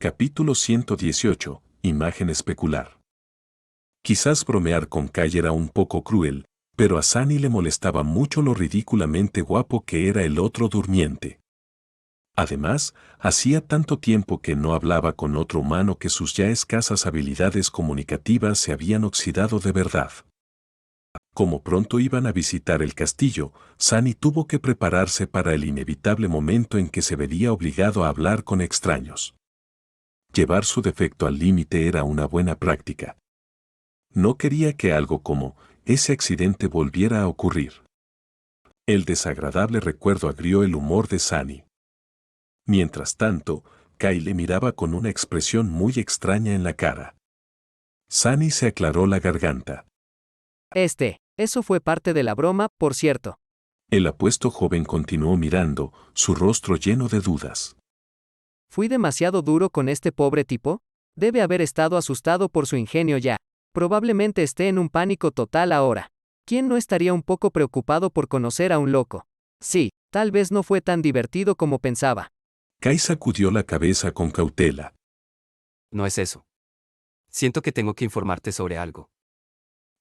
Capítulo 118. Imagen especular. Quizás bromear con Kai era un poco cruel, pero a Sunny le molestaba mucho lo ridículamente guapo que era el otro durmiente. Además, hacía tanto tiempo que no hablaba con otro humano que sus ya escasas habilidades comunicativas se habían oxidado de verdad. Como pronto iban a visitar el castillo, Sunny tuvo que prepararse para el inevitable momento en que se vería obligado a hablar con extraños. Llevar su defecto al límite era una buena práctica. No quería que algo como ese accidente volviera a ocurrir. El desagradable recuerdo agrió el humor de Sunny. Mientras tanto, Kai le miraba con una expresión muy extraña en la cara. Sunny se aclaró la garganta. Eso fue parte de la broma, por cierto. El apuesto joven continuó mirando, su rostro lleno de dudas. ¿Fui demasiado duro con este pobre tipo? Debe haber estado asustado por su ingenio ya. Probablemente esté en un pánico total ahora. ¿Quién no estaría un poco preocupado por conocer a un loco? Sí, tal vez no fue tan divertido como pensaba. Kai sacudió la cabeza con cautela. No es eso. Siento que tengo que informarte sobre algo.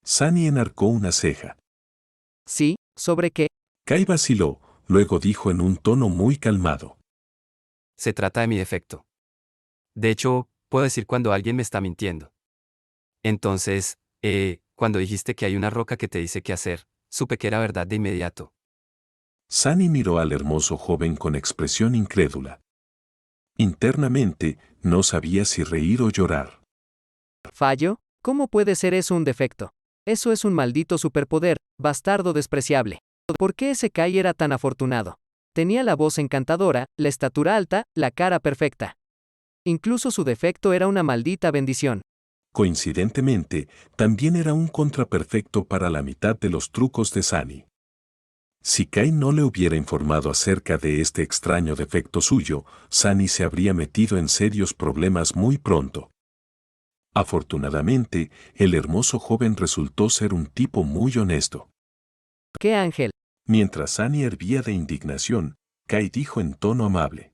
Sunny enarcó una ceja. ¿Sí? ¿Sobre qué? Kai vaciló, luego dijo en un tono muy calmado. Se trata de mi defecto. De hecho, puedo decir cuando alguien me está mintiendo. Entonces, cuando dijiste que hay una roca que te dice qué hacer, supe que era verdad de inmediato. Sunny miró al hermoso joven con expresión incrédula. Internamente, no sabía si reír o llorar. ¿Fallo? ¿Cómo puede ser eso un defecto? Eso es un maldito superpoder, bastardo despreciable. ¿Por qué ese Kai era tan afortunado? Tenía la voz encantadora, la estatura alta, la cara perfecta. Incluso su defecto era una maldita bendición. Coincidentemente, también era un contraperfecto para la mitad de los trucos de Sunny. Si Kai no le hubiera informado acerca de este extraño defecto suyo, Sunny se habría metido en serios problemas muy pronto. Afortunadamente, el hermoso joven resultó ser un tipo muy honesto. ¡Qué ángel! Mientras Sunny hervía de indignación, Kai dijo en tono amable.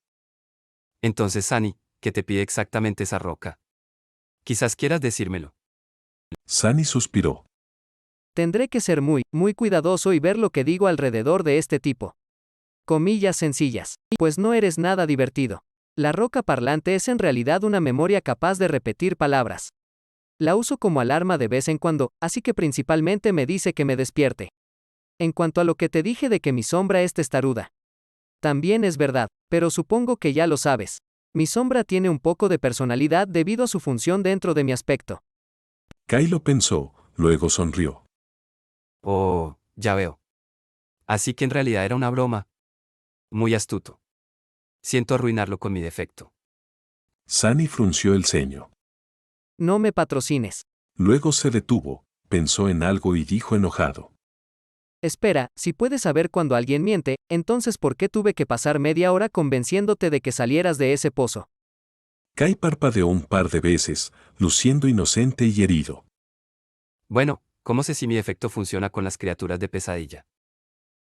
Entonces, Sunny, ¿qué te pide exactamente esa roca? Quizás quieras decírmelo. Sunny suspiró. Tendré que ser muy cuidadoso y ver lo que digo alrededor de este tipo. Comillas sencillas. Pues no eres nada divertido. La roca parlante es en realidad una memoria capaz de repetir palabras. La uso como alarma de vez en cuando, así que principalmente me dice que me despierte. En cuanto a lo que te dije de que mi sombra es testaruda. También es verdad, pero supongo que ya lo sabes. Mi sombra tiene un poco de personalidad debido a su función dentro de mi aspecto. Kai lo pensó, luego sonrió. Oh, ya veo. Así que en realidad era una broma. Muy astuto. Siento arruinarlo con mi defecto. Sunny frunció el ceño. No me patrocines. Luego se detuvo, pensó en algo y dijo enojado. Espera, si puedes saber cuando alguien miente, entonces ¿por qué tuve que pasar media hora convenciéndote de que salieras de ese pozo? Kai parpadeó un par de veces, luciendo inocente y herido. Bueno, ¿cómo sé si mi defecto funciona con las criaturas de pesadilla?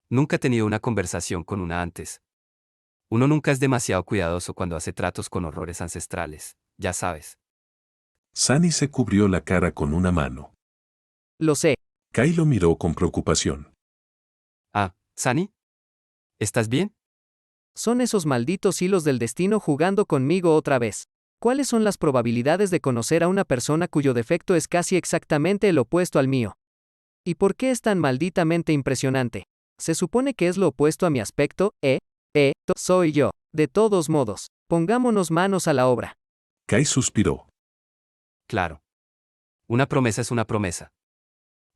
Nunca he tenido una conversación con una antes. Uno nunca es demasiado cuidadoso cuando hace tratos con horrores ancestrales, ya sabes. Sunny se cubrió la cara con una mano. Lo sé. Kai lo miró con preocupación. Ah, ¿Sunny? ¿Estás bien? Son esos malditos hilos del destino jugando conmigo otra vez. ¿Cuáles son las probabilidades de conocer a una persona cuyo defecto es casi exactamente el opuesto al mío? ¿Y por qué es tan malditamente impresionante? Se supone que es lo opuesto a mi aspecto, soy yo. De todos modos, pongámonos manos a la obra. Kai suspiró. Claro. Una promesa es una promesa.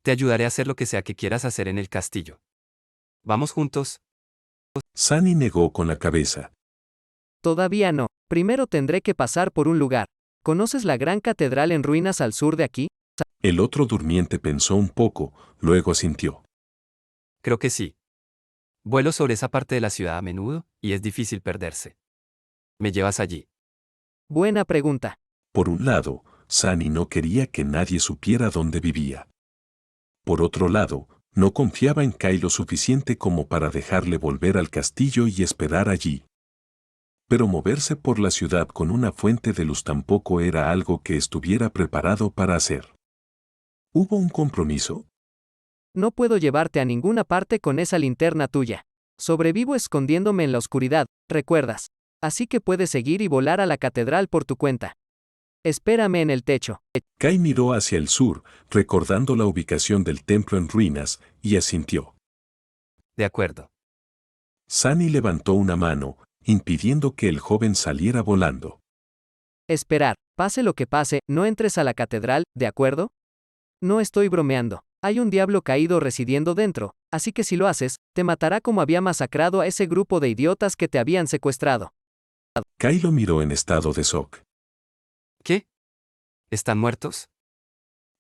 Te ayudaré a hacer lo que sea que quieras hacer en el castillo. ¿Vamos juntos? Sunny negó con la cabeza. Todavía no. Primero tendré que pasar por un lugar. ¿Conoces la gran catedral en ruinas al sur de aquí? El otro durmiente pensó un poco, luego asintió. Creo que sí. Vuelo sobre esa parte de la ciudad a menudo, y es difícil perderse. ¿Me llevas allí? Buena pregunta. Por un lado, Sunny no quería que nadie supiera dónde vivía. Por otro lado, no confiaba en Kai lo suficiente como para dejarle volver al castillo y esperar allí. Pero moverse por la ciudad con una fuente de luz tampoco era algo que estuviera preparado para hacer. ¿Hubo un compromiso? No puedo llevarte a ninguna parte con esa linterna tuya. Sobrevivo escondiéndome en la oscuridad, ¿recuerdas? Así que puedes seguir y volar a la catedral por tu cuenta. Espérame en el techo. Kai miró hacia el sur, recordando la ubicación del templo en ruinas, y asintió. De acuerdo. Sunny levantó una mano, impidiendo que el joven saliera volando. Esperar, pase lo que pase, no entres a la catedral, ¿de acuerdo? No estoy bromeando. Hay un diablo caído residiendo dentro, así que si lo haces, te matará como había masacrado a ese grupo de idiotas que te habían secuestrado. Kai lo miró en estado de shock. ¿Qué? ¿Están muertos?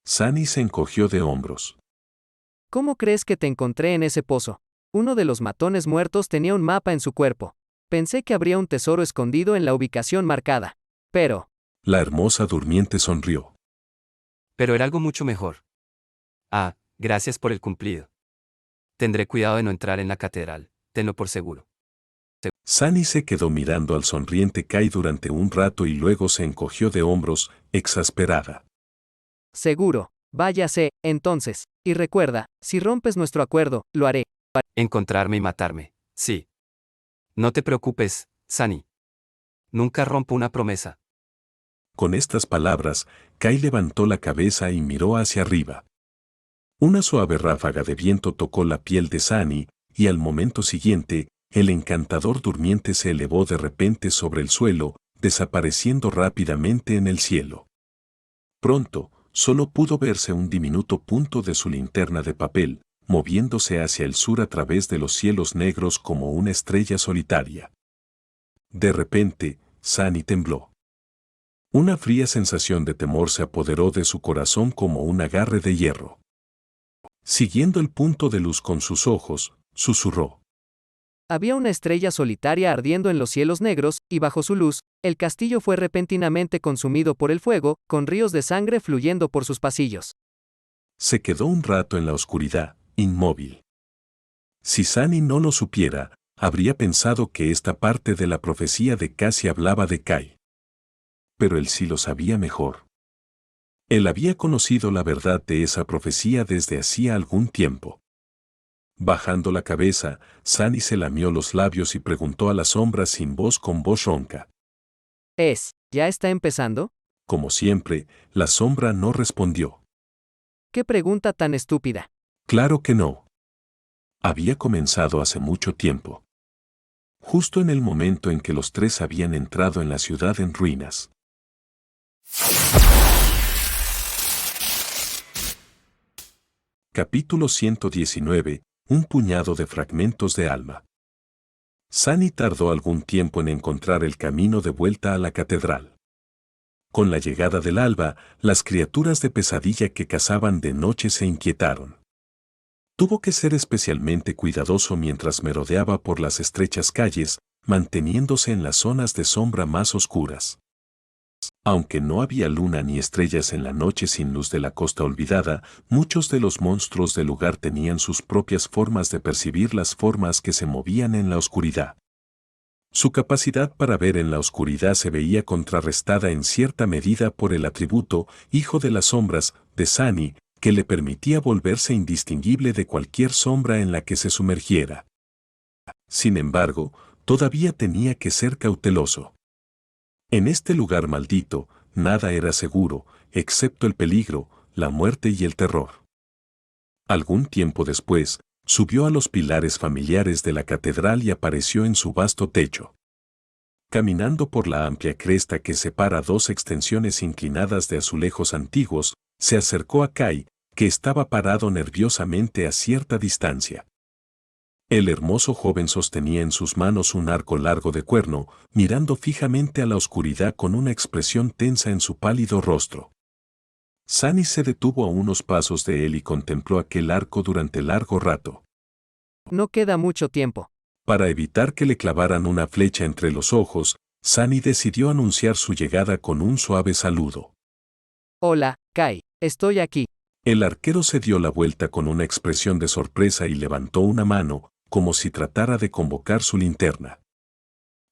Sunny se encogió de hombros. ¿Cómo crees que te encontré en ese pozo? Uno de los matones muertos tenía un mapa en su cuerpo. Pensé que habría un tesoro escondido en la ubicación marcada. Pero... La hermosa durmiente sonrió. Pero era algo mucho mejor. Ah, gracias por el cumplido. Tendré cuidado de no entrar en la catedral, tenlo por seguro. Sunny se quedó mirando al sonriente Kai durante un rato y luego se encogió de hombros, exasperada. Seguro. Váyase, entonces. Y recuerda, si rompes nuestro acuerdo, lo haré. Encontrarme y matarme, sí. No te preocupes, Sunny. Nunca rompo una promesa. Con estas palabras, Kai levantó la cabeza y miró hacia arriba. Una suave ráfaga de viento tocó la piel de Sunny, y al momento siguiente, el encantador durmiente se elevó de repente sobre el suelo, desapareciendo rápidamente en el cielo. Pronto, solo pudo verse un diminuto punto de su linterna de papel, moviéndose hacia el sur a través de los cielos negros como una estrella solitaria. De repente, Sunny tembló. Una fría sensación de temor se apoderó de su corazón como un agarre de hierro. Siguiendo el punto de luz con sus ojos, susurró. Había una estrella solitaria ardiendo en los cielos negros, y bajo su luz, el castillo fue repentinamente consumido por el fuego, con ríos de sangre fluyendo por sus pasillos. Se quedó un rato en la oscuridad, inmóvil. Si Sunny no lo supiera, habría pensado que esta parte de la profecía de Cassie hablaba de Kai. Pero él sí lo sabía mejor. Él había conocido la verdad de esa profecía desde hacía algún tiempo. Bajando la cabeza, Sunny se lamió los labios y preguntó a la sombra sin voz con voz ronca. ¿Ya está empezando? Como siempre, la sombra no respondió. ¿Qué pregunta tan estúpida? Claro que no. Había comenzado hace mucho tiempo. Justo en el momento en que los tres habían entrado en la ciudad en ruinas. Capítulo 119. Un puñado de fragmentos de alma. Sunny tardó algún tiempo en encontrar el camino de vuelta a la catedral. Con la llegada del alba, las criaturas de pesadilla que cazaban de noche se inquietaron. Tuvo que ser especialmente cuidadoso mientras merodeaba por las estrechas calles, manteniéndose en las zonas de sombra más oscuras. Aunque no había luna ni estrellas en la noche sin luz de la costa olvidada, muchos de los monstruos del lugar tenían sus propias formas de percibir las formas que se movían en la oscuridad. Su capacidad para ver en la oscuridad se veía contrarrestada en cierta medida por el atributo, hijo de las sombras, de Sunny, que le permitía volverse indistinguible de cualquier sombra en la que se sumergiera. Sin embargo, todavía tenía que ser cauteloso. En este lugar maldito, nada era seguro, excepto el peligro, la muerte y el terror. Algún tiempo después, subió a los pilares familiares de la catedral y apareció en su vasto techo. Caminando por la amplia cresta que separa dos extensiones inclinadas de azulejos antiguos, se acercó a Kai, que estaba parado nerviosamente a cierta distancia. El hermoso joven sostenía en sus manos un arco largo de cuerno, mirando fijamente a la oscuridad con una expresión tensa en su pálido rostro. Sunny se detuvo a unos pasos de él y contempló aquel arco durante largo rato. No queda mucho tiempo. Para evitar que le clavaran una flecha entre los ojos, Sunny decidió anunciar su llegada con un suave saludo. Hola, Kai, estoy aquí. El arquero se dio la vuelta con una expresión de sorpresa y levantó una mano, como si tratara de convocar su linterna.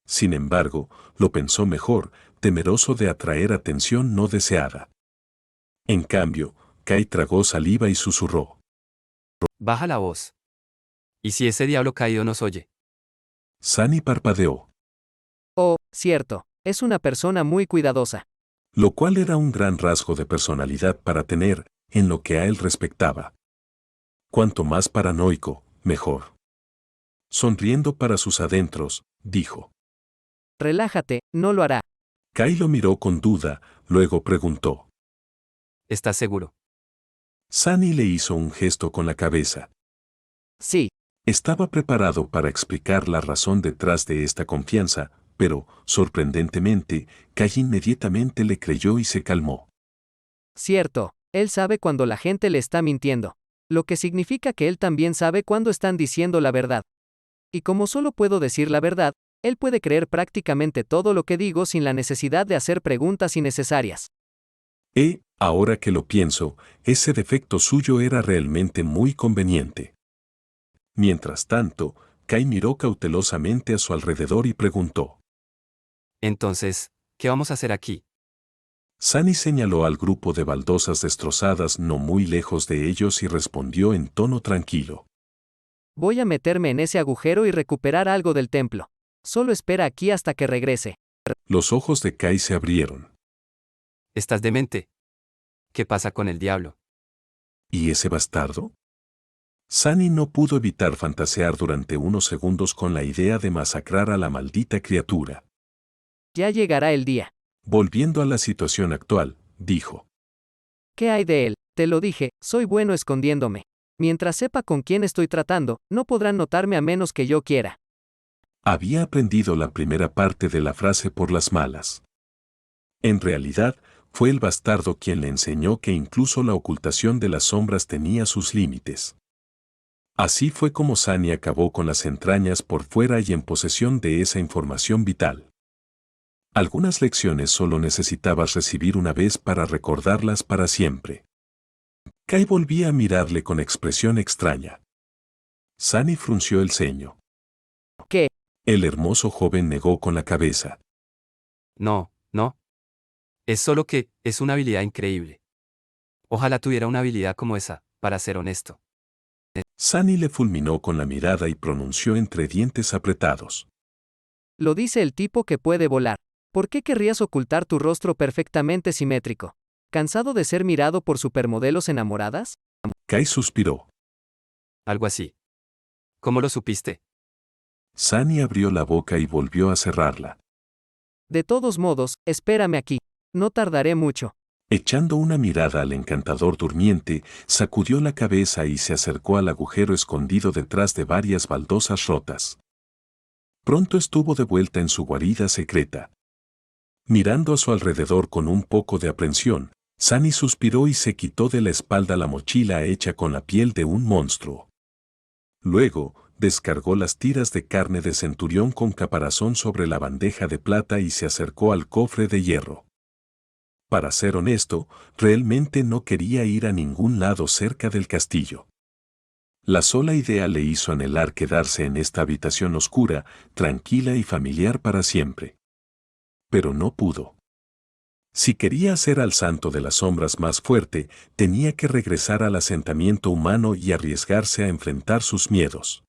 Sin embargo, lo pensó mejor, temeroso de atraer atención no deseada. En cambio, Kai tragó saliva y susurró. Baja la voz. ¿Y si ese diablo caído nos oye? Sunny parpadeó, Oh, cierto, es una persona muy cuidadosa. lo cual era un gran rasgo de personalidad para tener, en lo que a él respectaba. Cuanto más paranoico, mejor. Sonriendo para sus adentros, dijo. Relájate, no lo hará. Kai lo miró con duda, luego preguntó. ¿Estás seguro? Sunny le hizo un gesto con la cabeza. Sí, Estaba preparado para explicar la razón detrás de esta confianza, pero, sorprendentemente, Kai inmediatamente le creyó y se calmó. cierto, él sabe cuando la gente le está mintiendo, lo que significa que él también sabe cuando están diciendo la verdad. Y como solo puedo decir la verdad, él puede creer prácticamente todo lo que digo sin la necesidad de hacer preguntas innecesarias. Ahora que lo pienso, ese defecto suyo era realmente muy conveniente. Mientras tanto, Kai miró cautelosamente a su alrededor y preguntó. Entonces, ¿qué vamos a hacer aquí? Sunny señaló al grupo de baldosas destrozadas no muy lejos de ellos y respondió en tono tranquilo. Voy a meterme en ese agujero y recuperar algo del templo. Solo espera aquí hasta que regrese. Los ojos de Kai se abrieron. ¿Estás demente? ¿Qué pasa con el diablo? ¿Y ese bastardo? Sunny no pudo evitar fantasear durante unos segundos con la idea de masacrar a la maldita criatura. Ya llegará el día. Volviendo a la situación actual, dijo. ¿Qué hay de él? Te lo dije, soy bueno escondiéndome. Mientras sepa con quién estoy tratando, no podrán notarme a menos que yo quiera. Había aprendido la primera parte de la frase por las malas. En realidad, fue el bastardo quien le enseñó que incluso la ocultación de las sombras tenía sus límites. Así fue como Sunny acabó con las entrañas por fuera y en posesión de esa información vital. Algunas lecciones solo necesitabas recibir una vez para recordarlas para siempre. Kai volvía a mirarle con expresión extraña. Sunny frunció el ceño. ¿Qué? El hermoso joven negó con la cabeza. No, no. Es solo que, es una habilidad increíble. Ojalá tuviera una habilidad como esa, para ser honesto. Sunny le fulminó con la mirada y pronunció entre dientes apretados. Lo dice el tipo que puede volar. ¿Por qué querrías ocultar tu rostro perfectamente simétrico? ¿Cansado de ser mirado por supermodelos enamoradas? Kai suspiró. Algo así. ¿Cómo lo supiste? Sunny abrió la boca y volvió a cerrarla. De todos modos, espérame aquí. No tardaré mucho. Echando una mirada al encantador durmiente, sacudió la cabeza y se acercó al agujero escondido detrás de varias baldosas rotas. Pronto estuvo de vuelta en su guarida secreta. Mirando a su alrededor con un poco de aprensión, Sunny suspiró y se quitó de la espalda la mochila hecha con la piel de un monstruo. Luego, descargó las tiras de carne de centurión con caparazón sobre la bandeja de plata y se acercó al cofre de hierro. Para ser honesto, realmente no quería ir a ningún lado cerca del castillo. La sola idea le hizo anhelar quedarse en esta habitación oscura, tranquila y familiar para siempre. Pero no pudo. Si quería hacer al santo de las sombras más fuerte, tenía que regresar al asentamiento humano y arriesgarse a enfrentar sus miedos.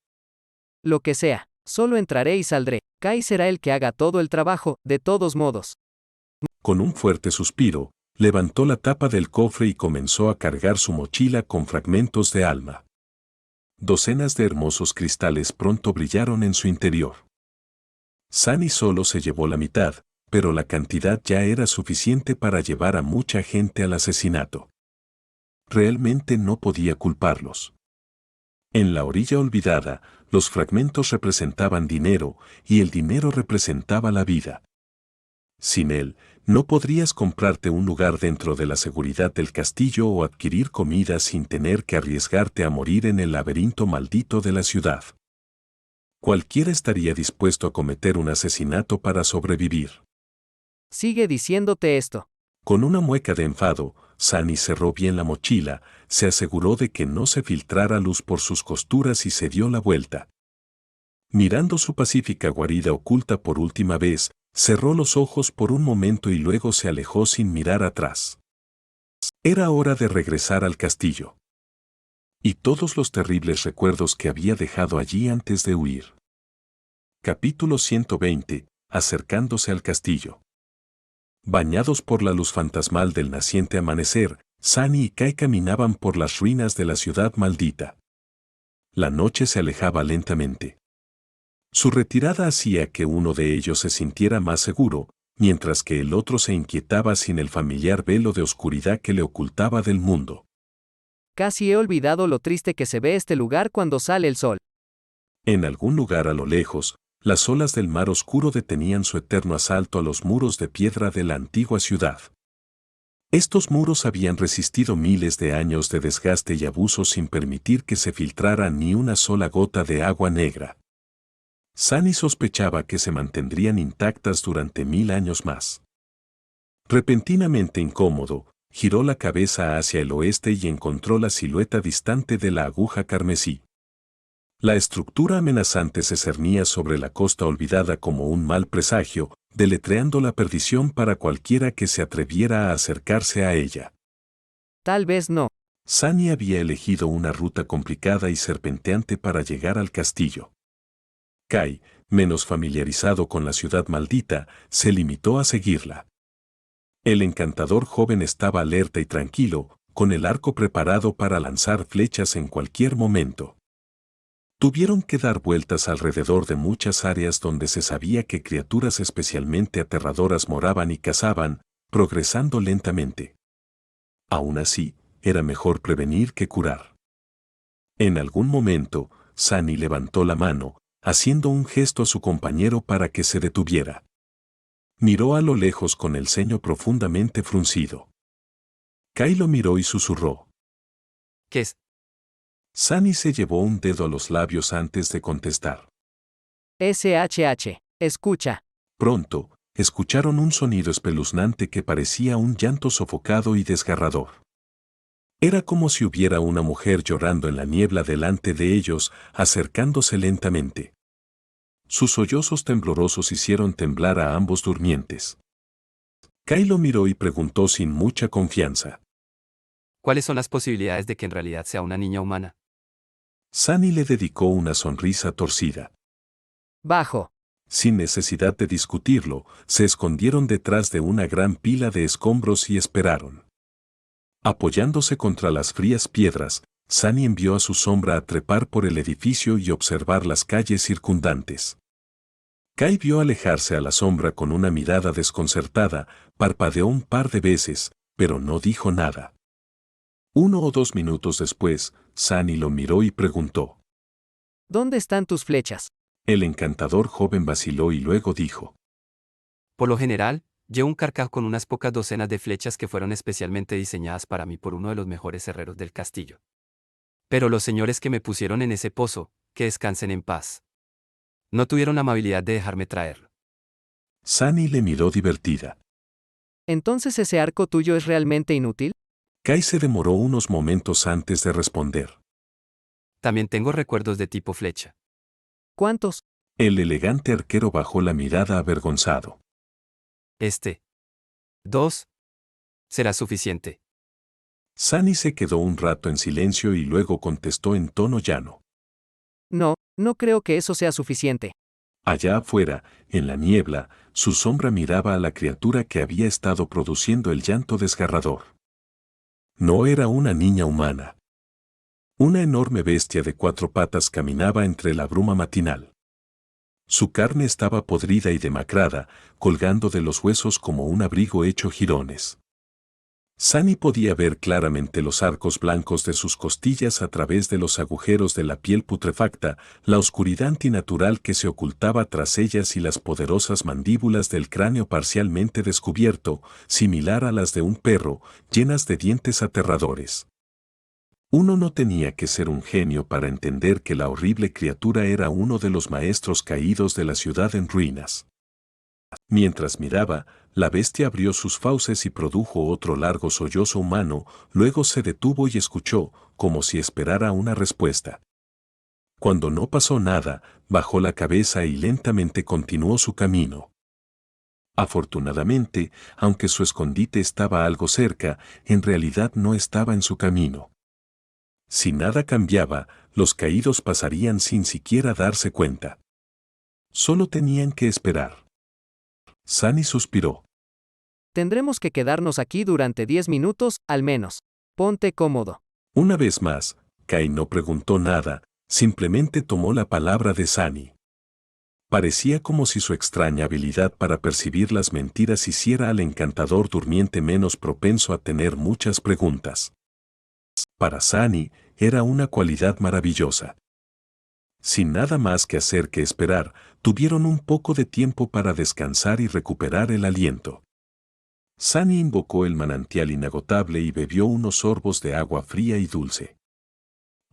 Lo que sea, solo entraré y saldré. Kai será el que haga todo el trabajo, de todos modos. Con un fuerte suspiro, levantó la tapa del cofre y comenzó a cargar su mochila con fragmentos de alma. Docenas de hermosos cristales pronto brillaron en su interior. Sunny solo se llevó la mitad, pero la cantidad ya era suficiente para llevar a mucha gente al asesinato. Realmente no podía culparlos. En la orilla olvidada, los fragmentos representaban dinero y el dinero representaba la vida. Sin él, no podrías comprarte un lugar dentro de la seguridad del castillo o adquirir comida sin tener que arriesgarte a morir en el laberinto maldito de la ciudad. Cualquiera estaría dispuesto a cometer un asesinato para sobrevivir. Sigue diciéndote esto. Con una mueca de enfado, Sunny cerró bien la mochila, se aseguró de que no se filtrara luz por sus costuras y se dio la vuelta. Mirando su pacífica guarida oculta por última vez, cerró los ojos por un momento y luego se alejó sin mirar atrás. Era hora de regresar al castillo. Y todos los terribles recuerdos que había dejado allí antes de huir. Capítulo 120. Acercándose al castillo. Bañados por la luz fantasmal del naciente amanecer, Sunny y Kai caminaban por las ruinas de la ciudad maldita. La noche se alejaba lentamente. Su retirada hacía que uno de ellos se sintiera más seguro, mientras que el otro se inquietaba sin el familiar velo de oscuridad que le ocultaba del mundo. Casi he olvidado lo triste que se ve este lugar cuando sale el sol. En algún lugar a lo lejos, las olas del mar oscuro detenían su eterno asalto a los muros de piedra de la antigua ciudad. Estos muros habían resistido miles de años de desgaste y abuso sin permitir que se filtrara ni una sola gota de agua negra. Sunny sospechaba que se mantendrían intactas durante 1000 años más. Repentinamente incómodo, giró la cabeza hacia el oeste y encontró la silueta distante de la aguja carmesí. La estructura amenazante se cernía sobre la costa olvidada como un mal presagio, deletreando la perdición para cualquiera que se atreviera a acercarse a ella. Tal vez no. Sunny había elegido una ruta complicada y serpenteante para llegar al castillo. Kai, menos familiarizado con la ciudad maldita, se limitó a seguirla. El encantador joven estaba alerta y tranquilo, con el arco preparado para lanzar flechas en cualquier momento. Tuvieron que dar vueltas alrededor de muchas áreas donde se sabía que criaturas especialmente aterradoras moraban y cazaban, progresando lentamente. Aún así, era mejor prevenir que curar. En algún momento, Sunny levantó la mano, haciendo un gesto a su compañero para que se detuviera. Miró a lo lejos con el ceño profundamente fruncido. Kai lo miró y susurró. ¿Qué es? Sunny se llevó un dedo a los labios antes de contestar. SHH, escucha. Pronto, escucharon un sonido espeluznante que parecía un llanto sofocado y desgarrador. Era como si hubiera una mujer llorando en la niebla delante de ellos, acercándose lentamente. Sus sollozos temblorosos hicieron temblar a ambos durmientes. Kai lo miró y preguntó sin mucha confianza. ¿Cuáles son las posibilidades de que en realidad sea una niña humana? Sunny le dedicó una sonrisa torcida. Bajo. Sin necesidad de discutirlo, se escondieron detrás de una gran pila de escombros y esperaron. Apoyándose contra las frías piedras, Sunny envió a su sombra a trepar por el edificio y observar las calles circundantes. Kai vio alejarse a la sombra con una mirada desconcertada, parpadeó un par de veces, pero no dijo nada. 1 o 2 minutos después, Sunny lo miró y preguntó. ¿Dónde están tus flechas? El encantador joven vaciló y luego dijo. Por lo general, llevo un carcaj con unas pocas docenas de flechas que fueron especialmente diseñadas para mí por uno de los mejores herreros del castillo. Pero los señores que me pusieron en ese pozo, que descansen en paz. No tuvieron la amabilidad de dejarme traerlo. Sunny le miró divertida. ¿Entonces ese arco tuyo es realmente inútil? Kai se demoró unos momentos antes de responder. También tengo recuerdos de tipo flecha. ¿Cuántos? El elegante arquero bajó la mirada avergonzado. 2. Será suficiente. Sunny se quedó un rato en silencio y luego contestó en tono llano. No, no creo que eso sea suficiente. Allá afuera, en la niebla, su sombra miraba a la criatura que había estado produciendo el llanto desgarrador. No era una niña humana. Una enorme bestia de 4 patas caminaba entre la bruma matinal. Su carne estaba podrida y demacrada, colgando de los huesos como un abrigo hecho jirones. Sunny podía ver claramente los arcos blancos de sus costillas a través de los agujeros de la piel putrefacta, la oscuridad antinatural que se ocultaba tras ellas y las poderosas mandíbulas del cráneo parcialmente descubierto, similar a las de un perro, llenas de dientes aterradores. Uno no tenía que ser un genio para entender que la horrible criatura era uno de los maestros caídos de la ciudad en ruinas. Mientras miraba, la bestia abrió sus fauces y produjo otro largo sollozo humano, luego se detuvo y escuchó, como si esperara una respuesta. Cuando no pasó nada, bajó la cabeza y lentamente continuó su camino. Afortunadamente, aunque su escondite estaba algo cerca, en realidad no estaba en su camino. Si nada cambiaba, los caídos pasarían sin siquiera darse cuenta. Solo tenían que esperar. Sunny suspiró. Tendremos que quedarnos aquí durante 10 minutos, al menos. Ponte cómodo. Una vez más, Kai no preguntó nada, simplemente tomó la palabra de Sunny. Parecía como si su extraña habilidad para percibir las mentiras hiciera al encantador durmiente menos propenso a tener muchas preguntas. Para Sunny, era una cualidad maravillosa. Sin nada más que hacer que esperar, tuvieron un poco de tiempo para descansar y recuperar el aliento. Sunny invocó el manantial inagotable y bebió unos sorbos de agua fría y dulce.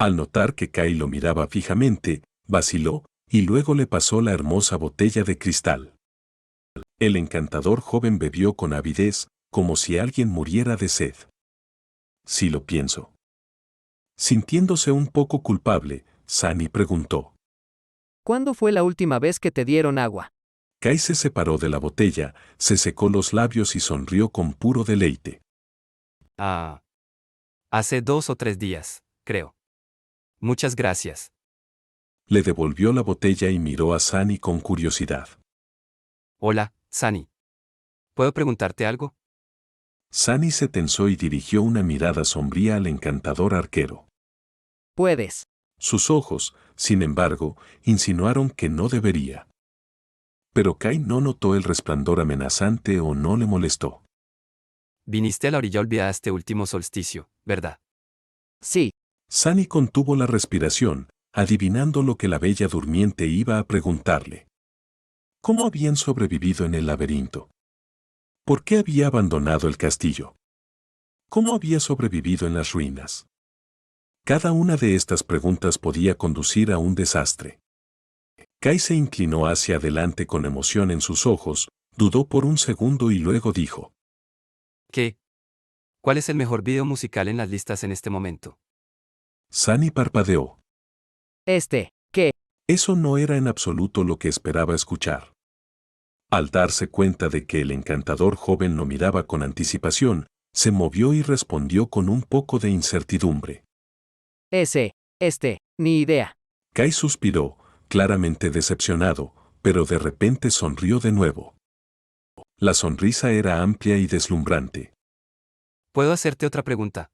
Al notar que Kai lo miraba fijamente, vaciló, y luego le pasó la hermosa botella de cristal. El encantador joven bebió con avidez, como si alguien muriera de sed. Sí lo pienso. Sintiéndose un poco culpable, Sunny preguntó. ¿Cuándo fue la última vez que te dieron agua? Kai se separó de la botella, se secó los labios y sonrió con puro deleite. Hace 2 o 3 días, creo. Muchas gracias. Le devolvió la botella y miró a Sunny con curiosidad. Hola, Sunny. ¿Puedo preguntarte algo? Sunny se tensó y dirigió una mirada sombría al encantador arquero. Puedes. Sus ojos, sin embargo, insinuaron que no debería. Pero Kai no notó el resplandor amenazante o no le molestó. Viniste a la orilla olvidada este último solsticio, ¿verdad? Sí. Sunny contuvo la respiración, adivinando lo que la bella durmiente iba a preguntarle. ¿Cómo habían sobrevivido en el laberinto? ¿Por qué había abandonado el castillo? ¿Cómo había sobrevivido en las ruinas? Cada una de estas preguntas podía conducir a un desastre. Kai se inclinó hacia adelante con emoción en sus ojos, dudó por un segundo y luego dijo. ¿Qué? ¿Cuál es el mejor video musical en las listas en este momento? Sunny parpadeó. ¿Qué? Eso no era en absoluto lo que esperaba escuchar. Al darse cuenta de que el encantador joven lo miraba con anticipación, se movió y respondió con un poco de incertidumbre. Ni idea. Kai suspiró, claramente decepcionado, pero de repente sonrió de nuevo. La sonrisa era amplia y deslumbrante. ¿Puedo hacerte otra pregunta?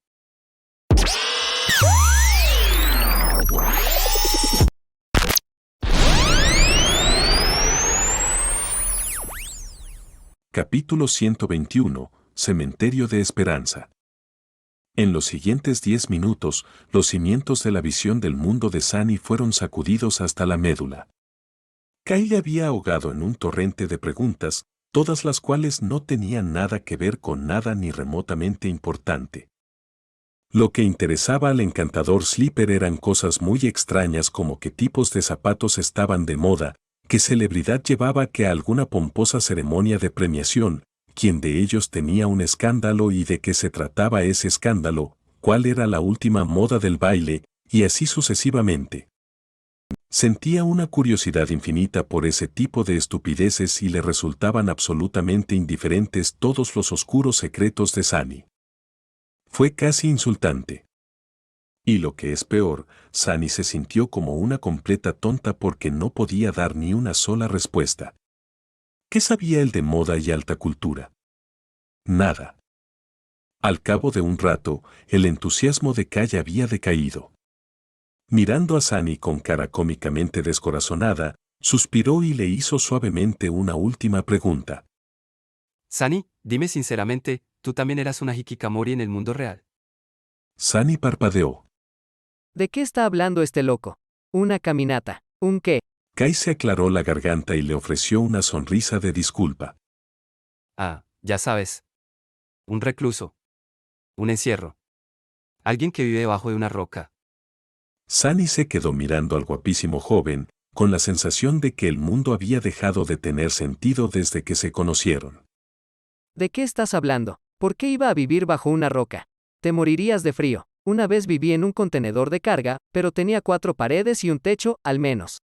Capítulo 121. Cementerio de Esperanza. En los siguientes 10 minutos, los cimientos de la visión del mundo de Sunny fueron sacudidos hasta la médula. Kai le había ahogado en un torrente de preguntas, todas las cuales no tenían nada que ver con nada ni remotamente importante. Lo que interesaba al encantador Slipper eran cosas muy extrañas como qué tipos de zapatos estaban de moda, qué celebridad llevaba que a alguna pomposa ceremonia de premiación, quién de ellos tenía un escándalo y de qué se trataba ese escándalo, cuál era la última moda del baile, y así sucesivamente. Sentía una curiosidad infinita por ese tipo de estupideces y le resultaban absolutamente indiferentes todos los oscuros secretos de Sunny. Fue casi insultante. Y lo que es peor, Sunny se sintió como una completa tonta porque no podía dar ni una sola respuesta. ¿Qué sabía él de moda y alta cultura? Nada. Al cabo de un rato, el entusiasmo de Kai había decaído. Mirando a Sunny con cara cómicamente descorazonada, suspiró y le hizo suavemente una última pregunta. Sunny, dime sinceramente, ¿tú también eras una hikikomori en el mundo real? Sunny parpadeó. ¿De qué está hablando este loco? ¿Una caminata? ¿Un qué? Kai se aclaró la garganta y le ofreció una sonrisa de disculpa. Ya sabes. Un recluso. Un encierro. Alguien que vive debajo de una roca. Sunny se quedó mirando al guapísimo joven, con la sensación de que el mundo había dejado de tener sentido desde que se conocieron. ¿De qué estás hablando? ¿Por qué iba a vivir bajo una roca? Te morirías de frío. Una vez viví en un contenedor de carga, pero tenía 4 paredes y un techo, al menos.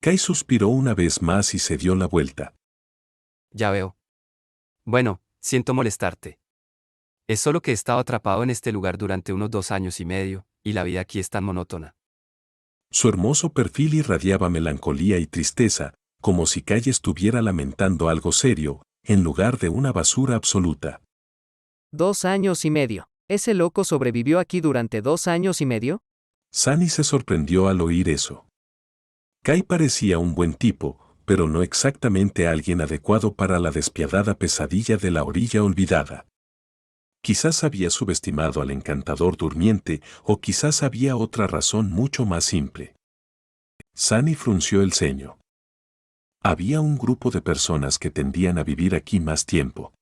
Kai suspiró una vez más y se dio la vuelta. Ya veo. Bueno, siento molestarte. Es solo que he estado atrapado en este lugar durante unos 2 años y medio, y la vida aquí es tan monótona. Su hermoso perfil irradiaba melancolía y tristeza, como si Kai estuviera lamentando algo serio, en lugar de una basura absoluta. 2 años y medio. ¿Ese loco sobrevivió aquí durante 2 años y medio? Sunny se sorprendió al oír eso. Kai parecía un buen tipo, pero no exactamente alguien adecuado para la despiadada pesadilla de la orilla olvidada. Quizás había subestimado al encantador durmiente, o quizás había otra razón mucho más simple. Sunny frunció el ceño. Había un grupo de personas que tendían a vivir aquí más tiempo.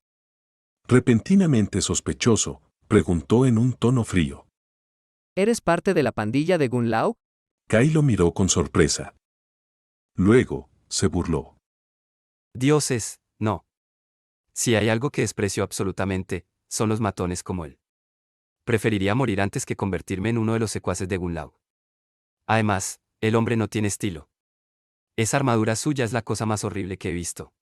Repentinamente sospechoso, preguntó en un tono frío. ¿Eres parte de la pandilla de Gunlao? Kai lo miró con sorpresa. Luego, se burló. Dioses, no. Si hay algo que desprecio absolutamente, son los matones como él. Preferiría morir antes que convertirme en uno de los secuaces de Gunlao. Además, el hombre no tiene estilo. Esa armadura suya es la cosa más horrible que he visto.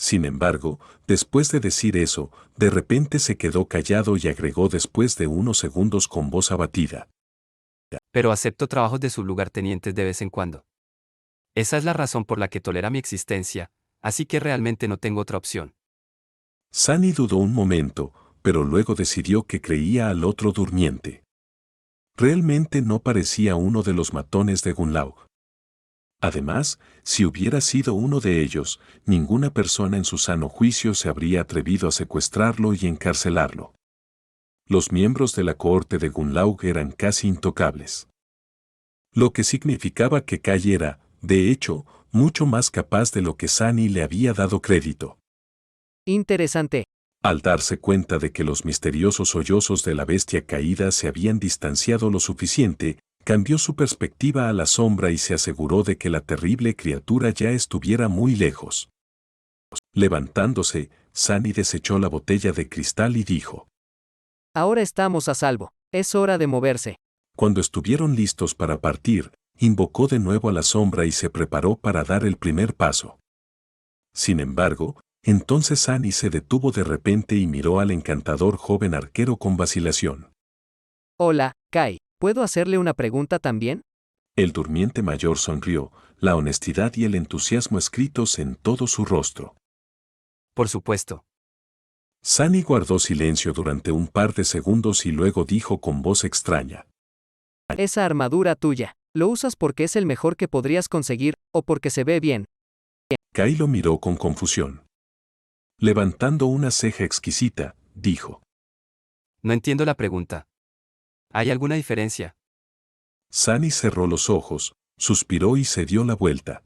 Sin embargo, después de decir eso, de repente se quedó callado y agregó después de unos segundos con voz abatida. Pero acepto trabajos de sublugartenientes de vez en cuando. Esa es la razón por la que tolera mi existencia, así que realmente no tengo otra opción. Sunny dudó un momento, pero luego decidió que creía al otro durmiente. Realmente no parecía uno de los matones de Gunlao. Además, si hubiera sido uno de ellos, ninguna persona en su sano juicio se habría atrevido a secuestrarlo y encarcelarlo. Los miembros de la cohorte de Gunlao eran casi intocables. Lo que significaba que Kai era, de hecho, mucho más capaz de lo que Sunny le había dado crédito. Interesante. Al darse cuenta de que los misteriosos sollozos de la bestia caída se habían distanciado lo suficiente, cambió su perspectiva a la sombra y se aseguró de que la terrible criatura ya estuviera muy lejos. Levantándose, Sunny desechó la botella de cristal y dijo: Ahora estamos a salvo. Es hora de moverse. Cuando estuvieron listos para partir, invocó de nuevo a la sombra y se preparó para dar el primer paso. Sin embargo, entonces Sunny se detuvo de repente y miró al encantador joven arquero con vacilación. Hola, Kai. ¿Puedo hacerle una pregunta también? El durmiente mayor sonrió, la honestidad y el entusiasmo escritos en todo su rostro. Por supuesto. Sunny guardó silencio durante un par de segundos y luego dijo con voz extraña: Esa armadura tuya, ¿lo usas porque es el mejor que podrías conseguir, o porque se ve bien? Kai lo miró con confusión. Levantando una ceja exquisita, dijo: No entiendo la pregunta. ¿Hay alguna diferencia? Sunny cerró los ojos, suspiró y se dio la vuelta.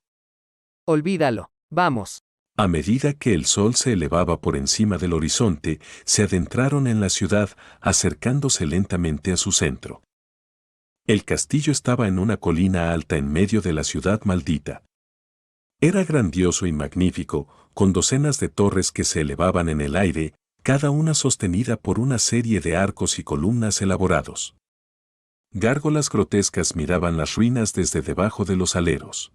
Olvídalo. Vamos. A medida que el sol se elevaba por encima del horizonte, se adentraron en la ciudad, acercándose lentamente a su centro. El castillo estaba en una colina alta en medio de la ciudad maldita. Era grandioso y magnífico, con docenas de torres que se elevaban en el aire, cada una sostenida por una serie de arcos y columnas elaborados. Gárgolas grotescas miraban las ruinas desde debajo de los aleros.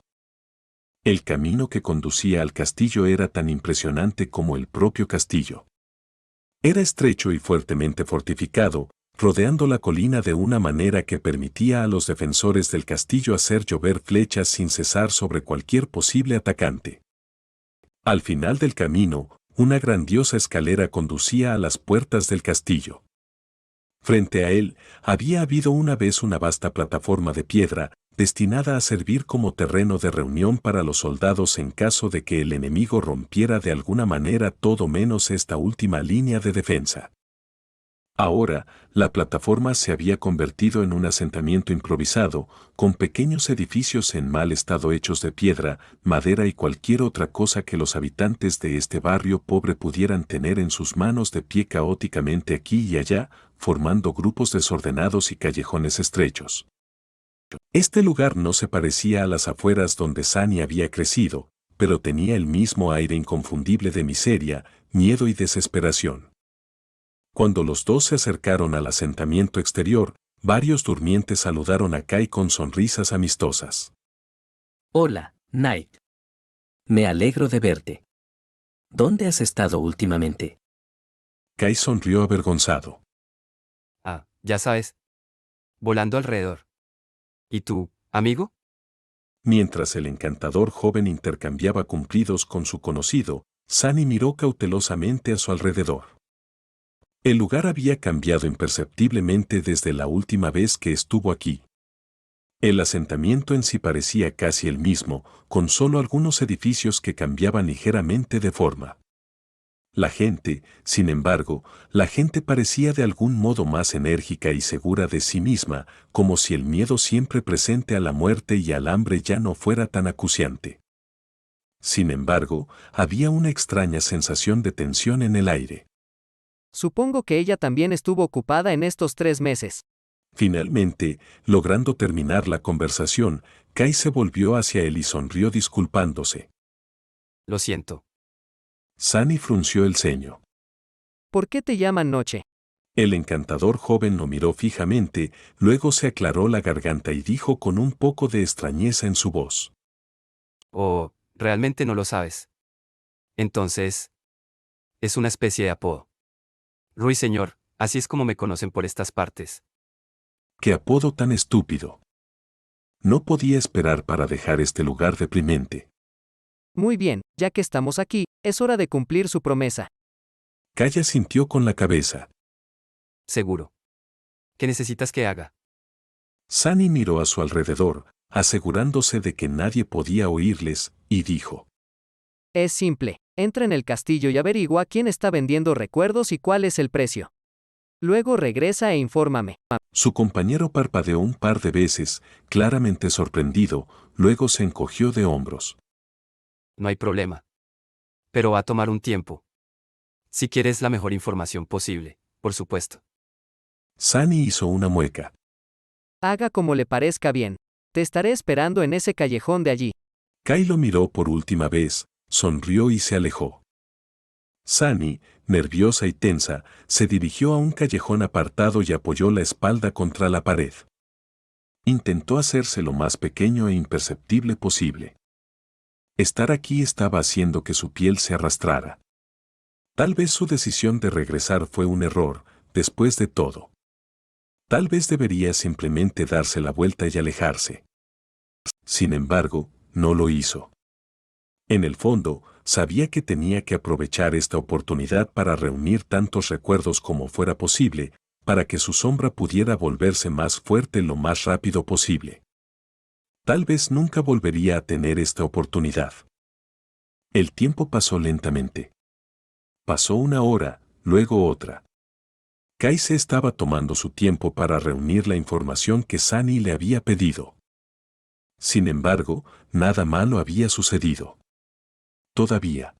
El camino que conducía al castillo era tan impresionante como el propio castillo. Era estrecho y fuertemente fortificado, rodeando la colina de una manera que permitía a los defensores del castillo hacer llover flechas sin cesar sobre cualquier posible atacante. Al final del camino, una grandiosa escalera conducía a las puertas del castillo. Frente a él, había habido una vez una vasta plataforma de piedra, destinada a servir como terreno de reunión para los soldados en caso de que el enemigo rompiera de alguna manera todo menos esta última línea de defensa. Ahora, la plataforma se había convertido en un asentamiento improvisado, con pequeños edificios en mal estado hechos de piedra, madera y cualquier otra cosa que los habitantes de este barrio pobre pudieran tener en sus manos de pie caóticamente aquí y allá, formando grupos desordenados y callejones estrechos. Este lugar no se parecía a las afueras donde Sunny había crecido, pero tenía el mismo aire inconfundible de miseria, miedo y desesperación. Cuando los dos se acercaron al asentamiento exterior, varios durmientes saludaron a Kai con sonrisas amistosas. Hola, Knight. Me alegro de verte. ¿Dónde has estado últimamente? Kai sonrió avergonzado. Ah, ya sabes. Volando alrededor. ¿Y tú, amigo? Mientras el encantador joven intercambiaba cumplidos con su conocido, Sunny miró cautelosamente a su alrededor. El lugar había cambiado imperceptiblemente desde la última vez que estuvo aquí. El asentamiento en sí parecía casi el mismo, con solo algunos edificios que cambiaban ligeramente de forma. La gente, sin embargo, la gente parecía de algún modo más enérgica y segura de sí misma, como si el miedo siempre presente a la muerte y al hambre ya no fuera tan acuciante. Sin embargo, había una extraña sensación de tensión en el aire. Supongo que ella también estuvo ocupada en estos 3 meses. Finalmente, logrando terminar la conversación, Kai se volvió hacia él y sonrió disculpándose. Lo siento. Sunny frunció el ceño. ¿Por qué te llaman Noche? El encantador joven lo miró fijamente, luego se aclaró la garganta y dijo con un poco de extrañeza en su voz. Oh, realmente no lo sabes. Entonces, es una especie de apodo. Ruiseñor, así es como me conocen por estas partes. ¡Qué apodo tan estúpido! No podía esperar para dejar este lugar deprimente. Muy bien, ya que estamos aquí, es hora de cumplir su promesa. Kai asintió con la cabeza. Seguro. ¿Qué necesitas que haga? Sunny miró a su alrededor, asegurándose de que nadie podía oírles, y dijo. Es simple, entra en el castillo y averigua quién está vendiendo recuerdos y cuál es el precio. Luego regresa e infórmame. Su compañero parpadeó un par de veces, claramente sorprendido, luego se encogió de hombros. No hay problema. Pero va a tomar un tiempo. Si quieres la mejor información posible, por supuesto. Sunny hizo una mueca. Haga como le parezca bien. Te estaré esperando en ese callejón de allí. Kai lo miró por última vez, sonrió y se alejó. Sunny, nerviosa y tensa, se dirigió a un callejón apartado y apoyó la espalda contra la pared. Intentó hacerse lo más pequeño e imperceptible posible. Estar aquí estaba haciendo que su piel se arrastrara. Tal vez su decisión de regresar fue un error, después de todo. Tal vez debería simplemente darse la vuelta y alejarse. Sin embargo, no lo hizo. En el fondo, sabía que tenía que aprovechar esta oportunidad para reunir tantos recuerdos como fuera posible, para que su sombra pudiera volverse más fuerte lo más rápido posible. Tal vez nunca volvería a tener esta oportunidad. El tiempo pasó lentamente. Pasó una hora, luego otra. Kai se estaba tomando su tiempo para reunir la información que Sunny le había pedido. Sin embargo, nada malo había sucedido. Todavía.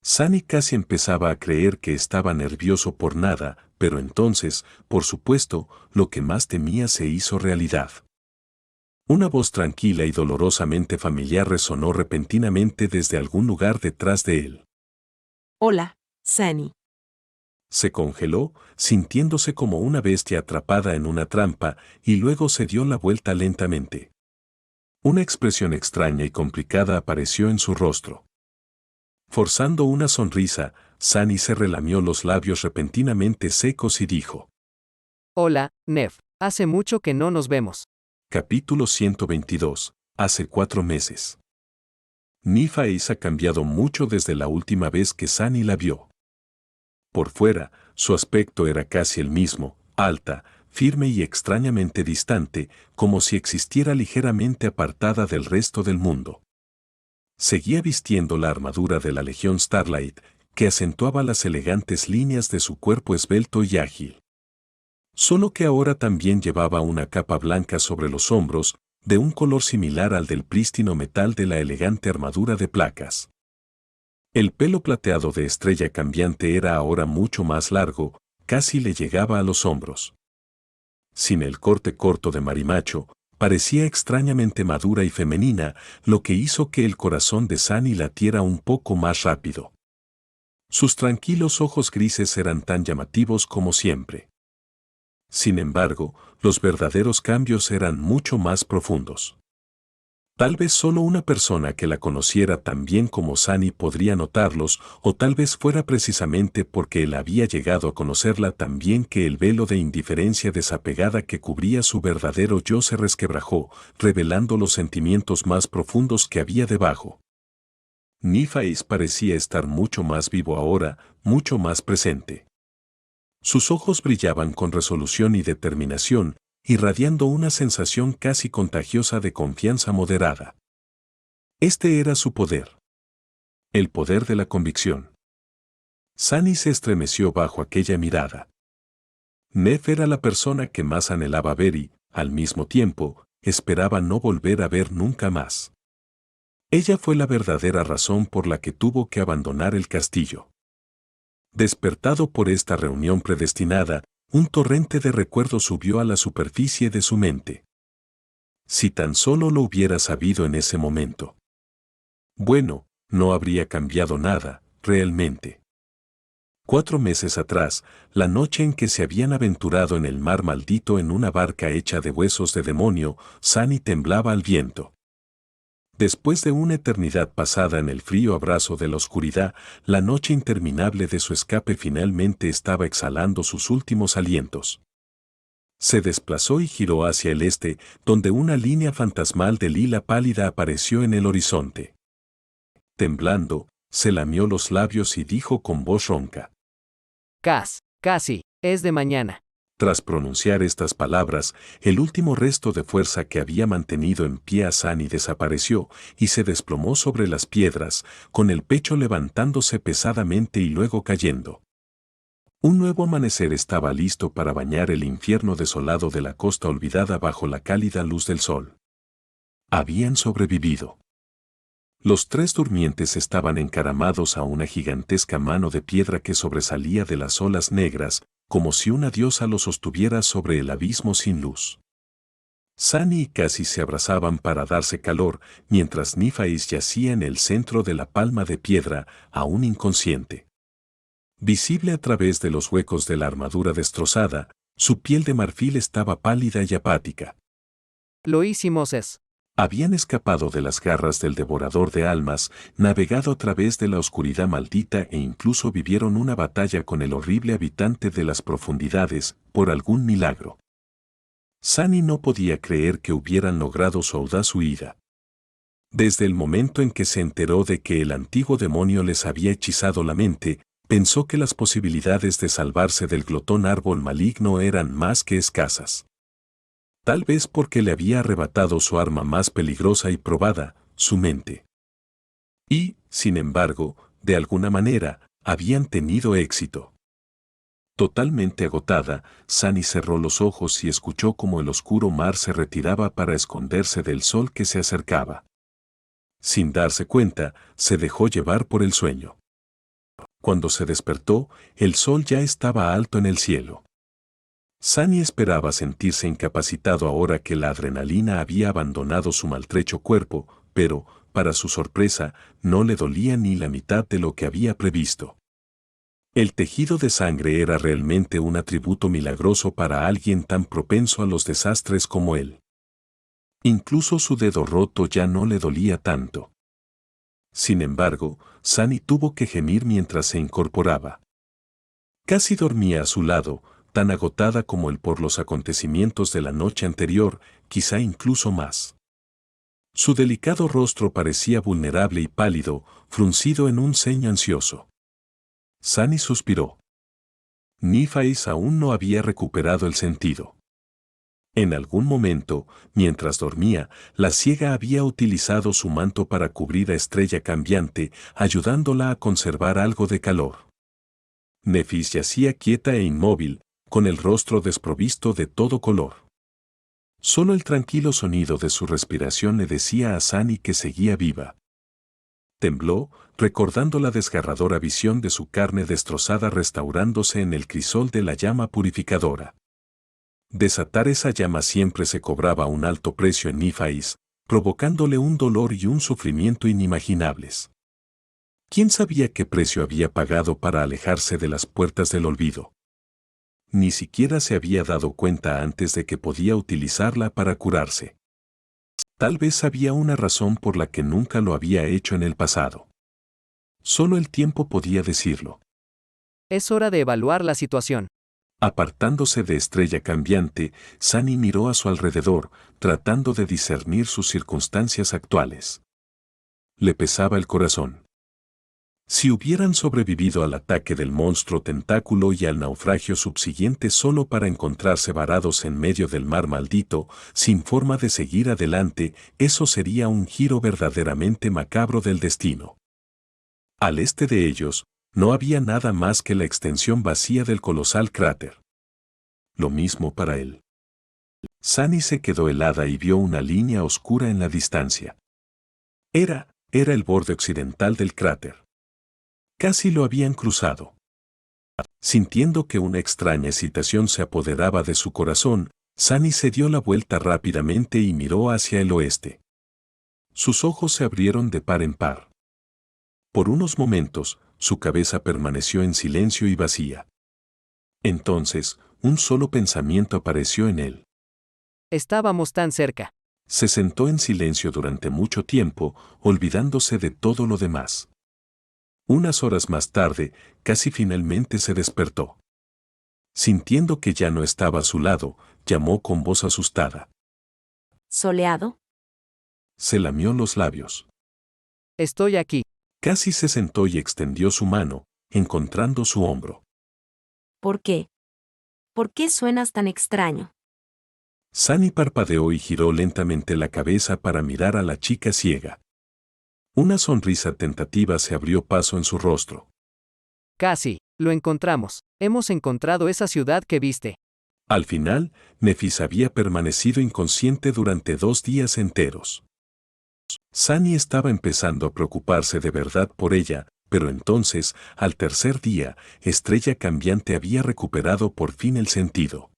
Sunny casi empezaba a creer que estaba nervioso por nada, pero entonces, por supuesto, lo que más temía se hizo realidad. Una voz tranquila y dolorosamente familiar resonó repentinamente desde algún lugar detrás de él. Hola, Sunny. Se congeló, sintiéndose como una bestia atrapada en una trampa, y luego se dio la vuelta lentamente. Una expresión extraña y complicada apareció en su rostro. Forzando una sonrisa, Sunny se relamió los labios repentinamente secos y dijo. Hola, Nev. Hace mucho que no nos vemos. Capítulo 122. Hace 4 meses. Nifaeis ha cambiado mucho desde la última vez que Sunny la vio. Por fuera, su aspecto era casi el mismo, alta, firme y extrañamente distante, como si existiera ligeramente apartada del resto del mundo. Seguía vistiendo la armadura de la Legión Starlight, que acentuaba las elegantes líneas de su cuerpo esbelto y ágil. Solo que ahora también llevaba una capa blanca sobre los hombros, de un color similar al del prístino metal de la elegante armadura de placas. El pelo plateado de estrella cambiante era ahora mucho más largo, casi le llegaba a los hombros. Sin el corte corto de marimacho, parecía extrañamente madura y femenina, lo que hizo que el corazón de Sunny latiera un poco más rápido. Sus tranquilos ojos grises eran tan llamativos como siempre. Sin embargo, los verdaderos cambios eran mucho más profundos. Tal vez solo una persona que la conociera tan bien como Sunny podría notarlos, o tal vez fuera precisamente porque él había llegado a conocerla tan bien que el velo de indiferencia desapegada que cubría su verdadero yo se resquebrajó, revelando los sentimientos más profundos que había debajo. Nífais parecía estar mucho más vivo ahora, mucho más presente. Sus ojos brillaban con resolución y determinación, irradiando una sensación casi contagiosa de confianza moderada. Este era su poder. El poder de la convicción. Sunny se estremeció bajo aquella mirada. Neff era la persona que más anhelaba ver y, al mismo tiempo, esperaba no volver a ver nunca más. Ella fue la verdadera razón por la que tuvo que abandonar el castillo. Despertado por esta reunión predestinada, un torrente de recuerdos subió a la superficie de su mente. Si tan solo lo hubiera sabido en ese momento. Bueno, no habría cambiado nada, realmente. 4 meses atrás, la noche en que se habían aventurado en el mar maldito en una barca hecha de huesos de demonio, Sunny temblaba al viento. Después de una eternidad pasada en el frío abrazo de la oscuridad, la noche interminable de su escape finalmente estaba exhalando sus últimos alientos. Se desplazó y giró hacia el este, donde una línea fantasmal de lila pálida apareció en el horizonte. Temblando, se lamió los labios y dijo con voz ronca: Casi, es de mañana. Tras pronunciar estas palabras, el último resto de fuerza que había mantenido en pie a Sunny desapareció y se desplomó sobre las piedras, con el pecho levantándose pesadamente y luego cayendo. Un nuevo amanecer estaba listo para bañar el infierno desolado de la costa olvidada bajo la cálida luz del sol. Habían sobrevivido. Los 3 durmientes estaban encaramados a una gigantesca mano de piedra que sobresalía de las olas negras, como si una diosa los sostuviera sobre el abismo sin luz. Sunny y Cassie se abrazaban para darse calor, mientras Nífais yacía en el centro de la palma de piedra, aún inconsciente. Visible a través de los huecos de la armadura destrozada, su piel de marfil estaba pálida y apática. Lo hicimos es. Habían escapado de las garras del devorador de almas, navegado a través de la oscuridad maldita e incluso vivieron una batalla con el horrible habitante de las profundidades, por algún milagro. Sunny no podía creer que hubieran logrado su audaz huida. Desde el momento en que se enteró de que el antiguo demonio les había hechizado la mente, pensó que las posibilidades de salvarse del glotón árbol maligno eran más que escasas. Tal vez porque le había arrebatado su arma más peligrosa y probada, su mente. Y, sin embargo, de alguna manera, habían tenido éxito. Totalmente agotada, Sunny cerró los ojos y escuchó cómo el oscuro mar se retiraba para esconderse del sol que se acercaba. Sin darse cuenta, se dejó llevar por el sueño. Cuando se despertó, el sol ya estaba alto en el cielo. Sunny esperaba sentirse incapacitado ahora que la adrenalina había abandonado su maltrecho cuerpo, pero, para su sorpresa, no le dolía ni la mitad de lo que había previsto. El tejido de sangre era realmente un atributo milagroso para alguien tan propenso a los desastres como él. Incluso su dedo roto ya no le dolía tanto. Sin embargo, Sunny tuvo que gemir mientras se incorporaba. Casi dormía a su lado, tan agotada como él por los acontecimientos de la noche anterior, quizá incluso más. Su delicado rostro parecía vulnerable y pálido, fruncido en un ceño ansioso. Sunny suspiró. Nífais aún no había recuperado el sentido. En algún momento, mientras dormía, la ciega había utilizado su manto para cubrir a Estrella Cambiante, ayudándola a conservar algo de calor. Nefis yacía quieta e inmóvil, con el rostro desprovisto de todo color. Solo el tranquilo sonido de su respiración le decía a Sunny que seguía viva. Tembló, recordando la desgarradora visión de su carne destrozada restaurándose en el crisol de la llama purificadora. Desatar esa llama siempre se cobraba un alto precio en Nífais, provocándole un dolor y un sufrimiento inimaginables. ¿Quién sabía qué precio había pagado para alejarse de las puertas del olvido? Ni siquiera se había dado cuenta antes de que podía utilizarla para curarse. Tal vez había una razón por la que nunca lo había hecho en el pasado. Solo el tiempo podía decirlo. Es hora de evaluar la situación. Apartándose de Estrella Cambiante, Sunny miró a su alrededor, tratando de discernir sus circunstancias actuales. Le pesaba el corazón. Si hubieran sobrevivido al ataque del monstruo tentáculo y al naufragio subsiguiente solo para encontrarse varados en medio del mar maldito, sin forma de seguir adelante, eso sería un giro verdaderamente macabro del destino. Al este de ellos, no había nada más que la extensión vacía del colosal cráter. Lo mismo para él. Sunny se quedó helada y vio una línea oscura en la distancia. Era el borde occidental del cráter. Casi lo habían cruzado. Sintiendo que una extraña excitación se apoderaba de su corazón, Sunny se dio la vuelta rápidamente y miró hacia el oeste. Sus ojos se abrieron de par en par. Por unos momentos, su cabeza permaneció en silencio y vacía. Entonces, un solo pensamiento apareció en él. Estábamos tan cerca. Se sentó en silencio durante mucho tiempo, olvidándose de todo lo demás. Unas horas más tarde, casi finalmente se despertó. Sintiendo que ya no estaba a su lado, llamó con voz asustada. ¿Soleado? Se lamió los labios. Estoy aquí. Casi se sentó y extendió su mano, encontrando su hombro. ¿Por qué? ¿Por qué suenas tan extraño? Sunny parpadeó y giró lentamente la cabeza para mirar a la chica ciega. Una sonrisa tentativa se abrió paso en su rostro. Casi. Lo encontramos. Hemos encontrado esa ciudad que viste. Al final, Nefis había permanecido inconsciente durante 2 días enteros. Sunny estaba empezando a preocuparse de verdad por ella, pero entonces, al tercer día, Estrella Cambiante había recuperado por fin el sentido.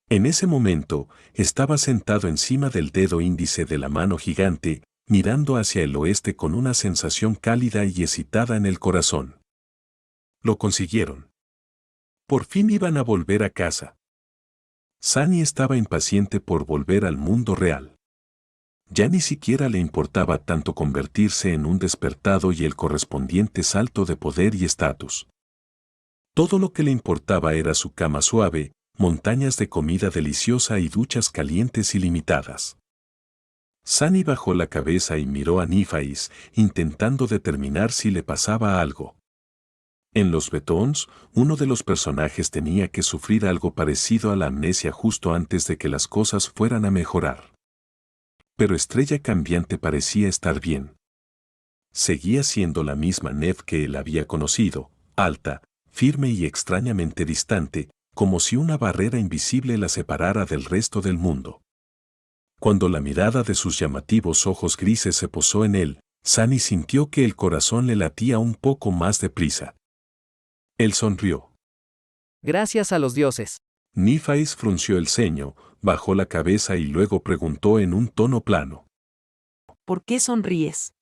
En ese momento, estaba sentado encima del dedo índice de la mano gigante, mirando hacia el oeste con una sensación cálida y excitada en el corazón. Lo consiguieron. Por fin iban a volver a casa. Sunny estaba impaciente por volver al mundo real. Ya ni siquiera le importaba tanto convertirse en un despertado y el correspondiente salto de poder y estatus. Todo lo que le importaba era su cama suave, montañas de comida deliciosa y duchas calientes ilimitadas. Sunny bajó la cabeza y miró a Nefis, intentando determinar si le pasaba algo. En los Betons, uno de los personajes tenía que sufrir algo parecido a la amnesia justo antes de que las cosas fueran a mejorar. Pero Estrella Cambiante parecía estar bien. Seguía siendo la misma Nef que él había conocido, alta, firme y extrañamente distante, como si una barrera invisible la separara del resto del mundo. Cuando la mirada de sus llamativos ojos grises se posó en él, Sunny sintió que el corazón le latía un poco más deprisa. Él sonrió. Gracias a los dioses. Nefis frunció el ceño, bajó la cabeza y luego preguntó en un tono plano. ¿Por qué sonríes?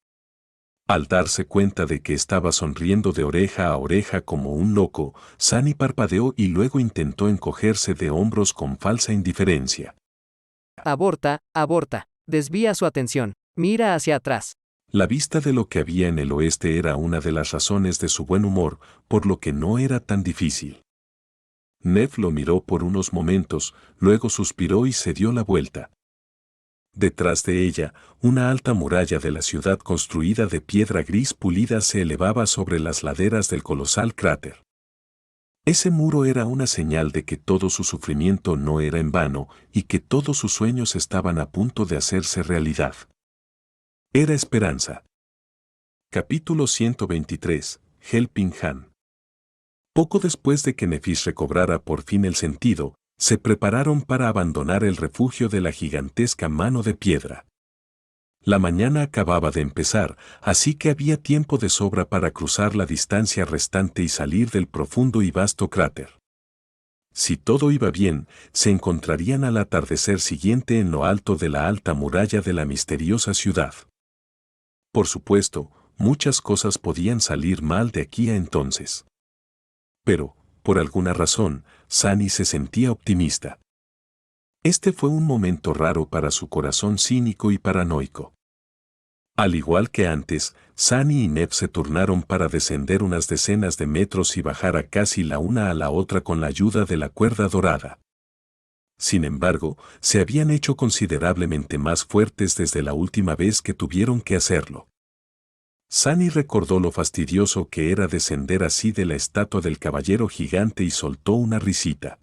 Al darse cuenta de que estaba sonriendo de oreja a oreja como un loco, Sunny parpadeó y luego intentó encogerse de hombros con falsa indiferencia. Aborta, aborta. Desvía su atención. Mira hacia atrás. La vista de lo que había en el oeste era una de las razones de su buen humor, por lo que no era tan difícil. Nef lo miró por unos momentos, luego suspiró y se dio la vuelta. Detrás de ella, una alta muralla de la ciudad construida de piedra gris pulida se elevaba sobre las laderas del colosal cráter. Ese muro era una señal de que todo su sufrimiento no era en vano y que todos sus sueños estaban a punto de hacerse realidad. Era esperanza. Capítulo 123. Helping Hand. Poco después de que Nefis recobrara por fin el sentido, se prepararon para abandonar el refugio de la gigantesca mano de piedra. La mañana acababa de empezar, así que había tiempo de sobra para cruzar la distancia restante y salir del profundo y vasto cráter. Si todo iba bien, se encontrarían al atardecer siguiente en lo alto de la alta muralla de la misteriosa ciudad. Por supuesto, muchas cosas podían salir mal de aquí a entonces. Pero, por alguna razón, Sunny se sentía optimista. Este fue un momento raro para su corazón cínico y paranoico. Al igual que antes, Sunny y Neve se turnaron para descender unas decenas de metros y bajar a casi la una a la otra con la ayuda de la cuerda dorada. Sin embargo, se habían hecho considerablemente más fuertes desde la última vez que tuvieron que hacerlo. Sunny recordó lo fastidioso que era descender así de la estatua del caballero gigante y soltó una risita.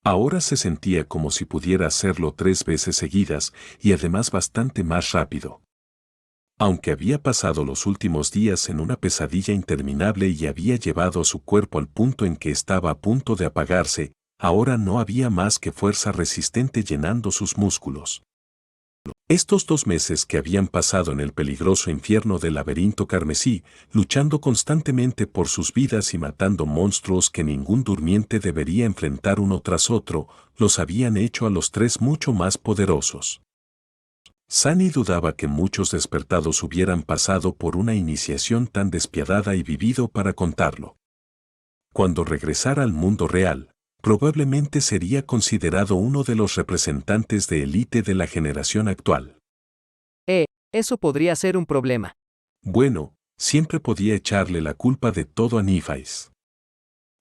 Ahora se sentía como si pudiera hacerlo 3 veces seguidas y además bastante más rápido. Aunque había pasado los últimos días en una pesadilla interminable y había llevado a su cuerpo al punto en que estaba a punto de apagarse, ahora no había más que fuerza resistente llenando sus músculos. Estos 2 meses que habían pasado en el peligroso infierno del laberinto carmesí, luchando constantemente por sus vidas y matando monstruos que ningún durmiente debería enfrentar uno tras otro, los habían hecho a los 3 mucho más poderosos. Sunny dudaba que muchos despertados hubieran pasado por una iniciación tan despiadada y vivido para contarlo. Cuando regresara al mundo real, probablemente sería considerado uno de los representantes de élite de la generación actual. Eso podría ser un problema. Bueno, siempre podía echarle la culpa de todo a Nephi's.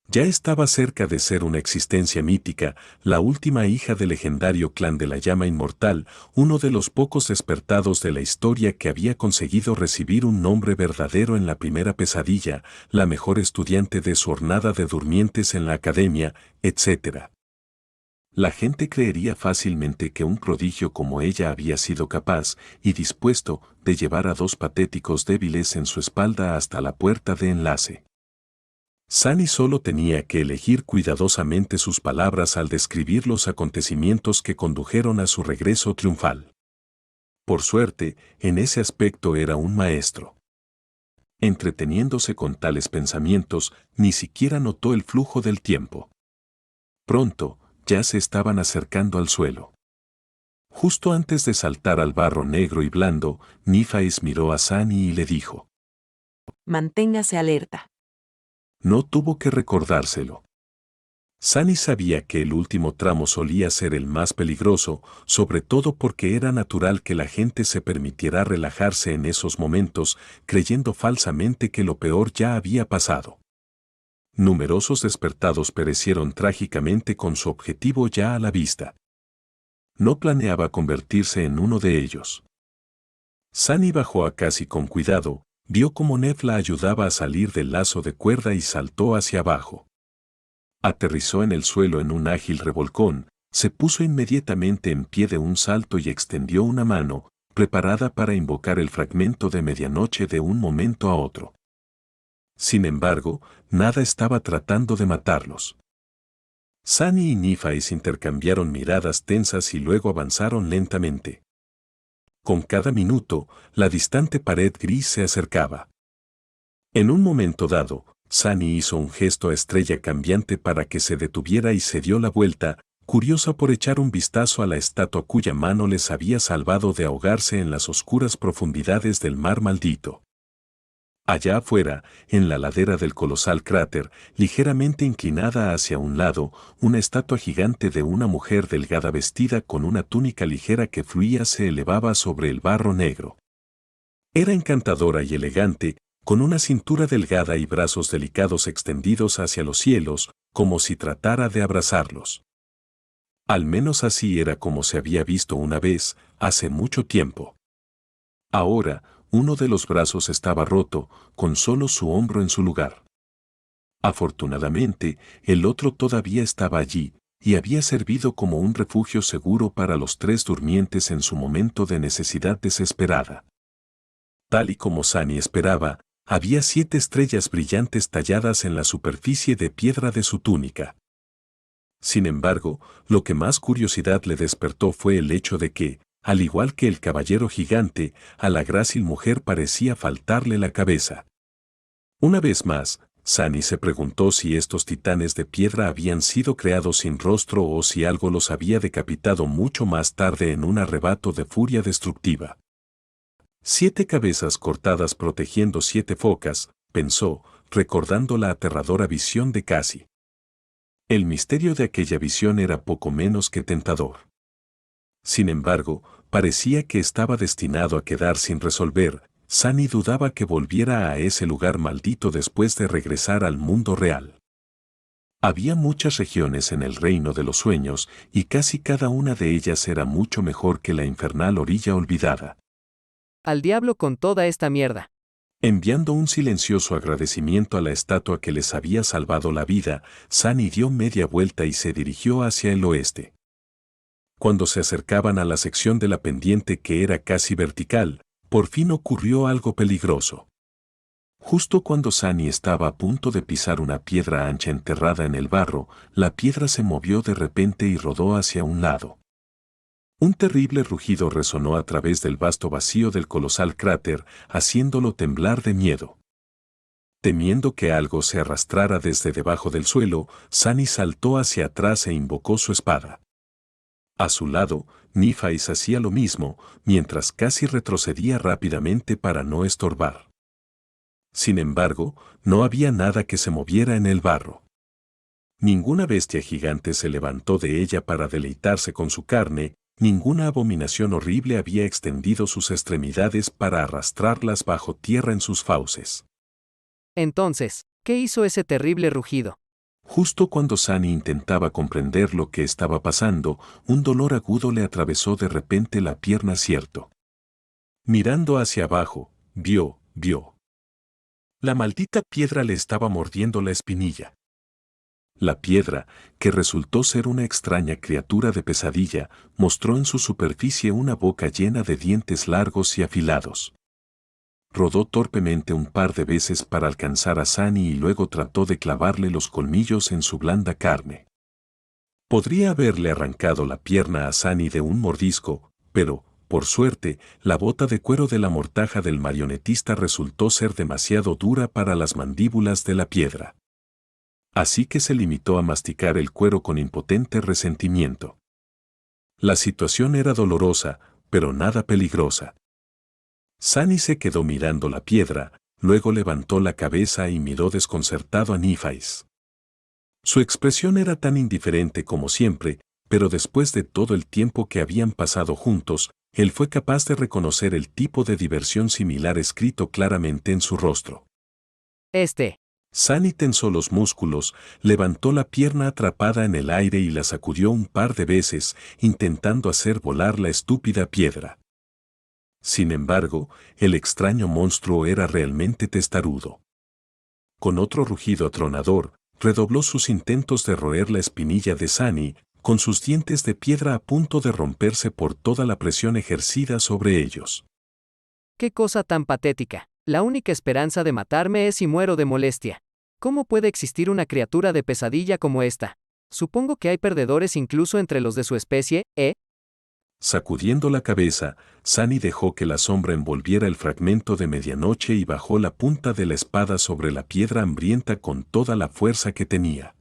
Ya estaba cerca de ser una existencia mítica, la última hija del legendario clan de la llama inmortal, uno de los pocos despertados de la historia que había conseguido recibir un nombre verdadero en la primera pesadilla, la mejor estudiante de su hornada de durmientes en la academia, etc. La gente creería fácilmente que un prodigio como ella había sido capaz y dispuesto de llevar a 2 patéticos débiles en su espalda hasta la puerta de enlace. Sunny solo tenía que elegir cuidadosamente sus palabras al describir los acontecimientos que condujeron a su regreso triunfal. Por suerte, en ese aspecto era un maestro. Entreteniéndose con tales pensamientos, ni siquiera notó el flujo del tiempo. Pronto, ya se estaban acercando al suelo. Justo antes de saltar al barro negro y blando, Nephi's miró a Sunny y le dijo: Manténgase alerta. No tuvo que recordárselo. Sunny sabía que el último tramo solía ser el más peligroso, sobre todo porque era natural que la gente se permitiera relajarse en esos momentos, creyendo falsamente que lo peor ya había pasado. Numerosos despertados perecieron trágicamente con su objetivo ya a la vista. No planeaba convertirse en uno de ellos. Sunny bajó a casi con cuidado, vio cómo Neve la ayudaba a salir del lazo de cuerda y saltó hacia abajo. Aterrizó en el suelo en un ágil revolcón, se puso inmediatamente en pie de un salto y extendió una mano, preparada para invocar el fragmento de medianoche de un momento a otro. Sin embargo, nada estaba tratando de matarlos. Sunny y Nephi's intercambiaron miradas tensas y luego avanzaron lentamente. Con cada minuto, la distante pared gris se acercaba. En un momento dado, Sunny hizo un gesto a Estrella Cambiante para que se detuviera y se dio la vuelta, curiosa por echar un vistazo a la estatua cuya mano les había salvado de ahogarse en las oscuras profundidades del mar maldito. Allá afuera, en la ladera del colosal cráter, ligeramente inclinada hacia un lado, una estatua gigante de una mujer delgada vestida con una túnica ligera que fluía se elevaba sobre el barro negro. Era encantadora y elegante, con una cintura delgada y brazos delicados extendidos hacia los cielos, como si tratara de abrazarlos. Al menos así era como se había visto una vez, hace mucho tiempo. Ahora, uno de los brazos estaba roto, con solo su hombro en su lugar. Afortunadamente, el otro todavía estaba allí, y había servido como un refugio seguro para los 3 durmientes en su momento de necesidad desesperada. Tal y como Sunny esperaba, había 7 estrellas brillantes talladas en la superficie de piedra de su túnica. Sin embargo, lo que más curiosidad le despertó fue el hecho de que, al igual que el caballero gigante, a la grácil mujer parecía faltarle la cabeza. Una vez más, Sunny se preguntó si estos titanes de piedra habían sido creados sin rostro o si algo los había decapitado mucho más tarde en un arrebato de furia destructiva. 7 cabezas cortadas protegiendo 7 focas, pensó, recordando la aterradora visión de Cassie. El misterio de aquella visión era poco menos que tentador. Sin embargo, parecía que estaba destinado a quedar sin resolver. Sunny dudaba que volviera a ese lugar maldito después de regresar al mundo real. Había muchas regiones en el reino de los sueños y casi cada una de ellas era mucho mejor que la infernal orilla olvidada. Al diablo con toda esta mierda. Enviando un silencioso agradecimiento a la estatua que les había salvado la vida, Sunny dio media vuelta y se dirigió hacia el oeste. Cuando se acercaban a la sección de la pendiente que era casi vertical, por fin ocurrió algo peligroso. Justo cuando Sunny estaba a punto de pisar una piedra ancha enterrada en el barro, la piedra se movió de repente y rodó hacia un lado. Un terrible rugido resonó a través del vasto vacío del colosal cráter, haciéndolo temblar de miedo. Temiendo que algo se arrastrara desde debajo del suelo, Sunny saltó hacia atrás e invocó su espada. A su lado, Nephi's hacía lo mismo, mientras Cassie retrocedía rápidamente para no estorbar. Sin embargo, no había nada que se moviera en el barro. Ninguna bestia gigante se levantó de ella para deleitarse con su carne, ninguna abominación horrible había extendido sus extremidades para arrastrarlas bajo tierra en sus fauces. Entonces, ¿qué hizo ese terrible rugido? Justo cuando Sunny intentaba comprender lo que estaba pasando, un dolor agudo le atravesó de repente la pierna cierto. Mirando hacia abajo, vio. La maldita piedra le estaba mordiendo la espinilla. La piedra, que resultó ser una extraña criatura de pesadilla, mostró en su superficie una boca llena de dientes largos y afilados. Rodó torpemente un par de veces para alcanzar a Sunny y luego trató de clavarle los colmillos en su blanda carne. Podría haberle arrancado la pierna a Sunny de un mordisco, pero, por suerte, la bota de cuero de la mortaja del marionetista resultó ser demasiado dura para las mandíbulas de la piedra. Así que se limitó a masticar el cuero con impotente resentimiento. La situación era dolorosa, pero nada peligrosa. Sunny se quedó mirando la piedra, luego levantó la cabeza y miró desconcertado a Nephi's. Su expresión era tan indiferente como siempre, pero después de todo el tiempo que habían pasado juntos, él fue capaz de reconocer el tipo de diversión similar escrito claramente en su rostro. Sunny tensó los músculos, levantó la pierna atrapada en el aire y la sacudió un par de veces, intentando hacer volar la estúpida piedra. Sin embargo, el extraño monstruo era realmente testarudo. Con otro rugido atronador, redobló sus intentos de roer la espinilla de Sunny, con sus dientes de piedra a punto de romperse por toda la presión ejercida sobre ellos. ¡Qué cosa tan patética! La única esperanza de matarme es si muero de molestia. ¿Cómo puede existir una criatura de pesadilla como esta? Supongo que hay perdedores incluso entre los de su especie, ¿eh? Sacudiendo la cabeza, Sunny dejó que la sombra envolviera el fragmento de medianoche y bajó la punta de la espada sobre la piedra hambrienta con toda la fuerza que tenía.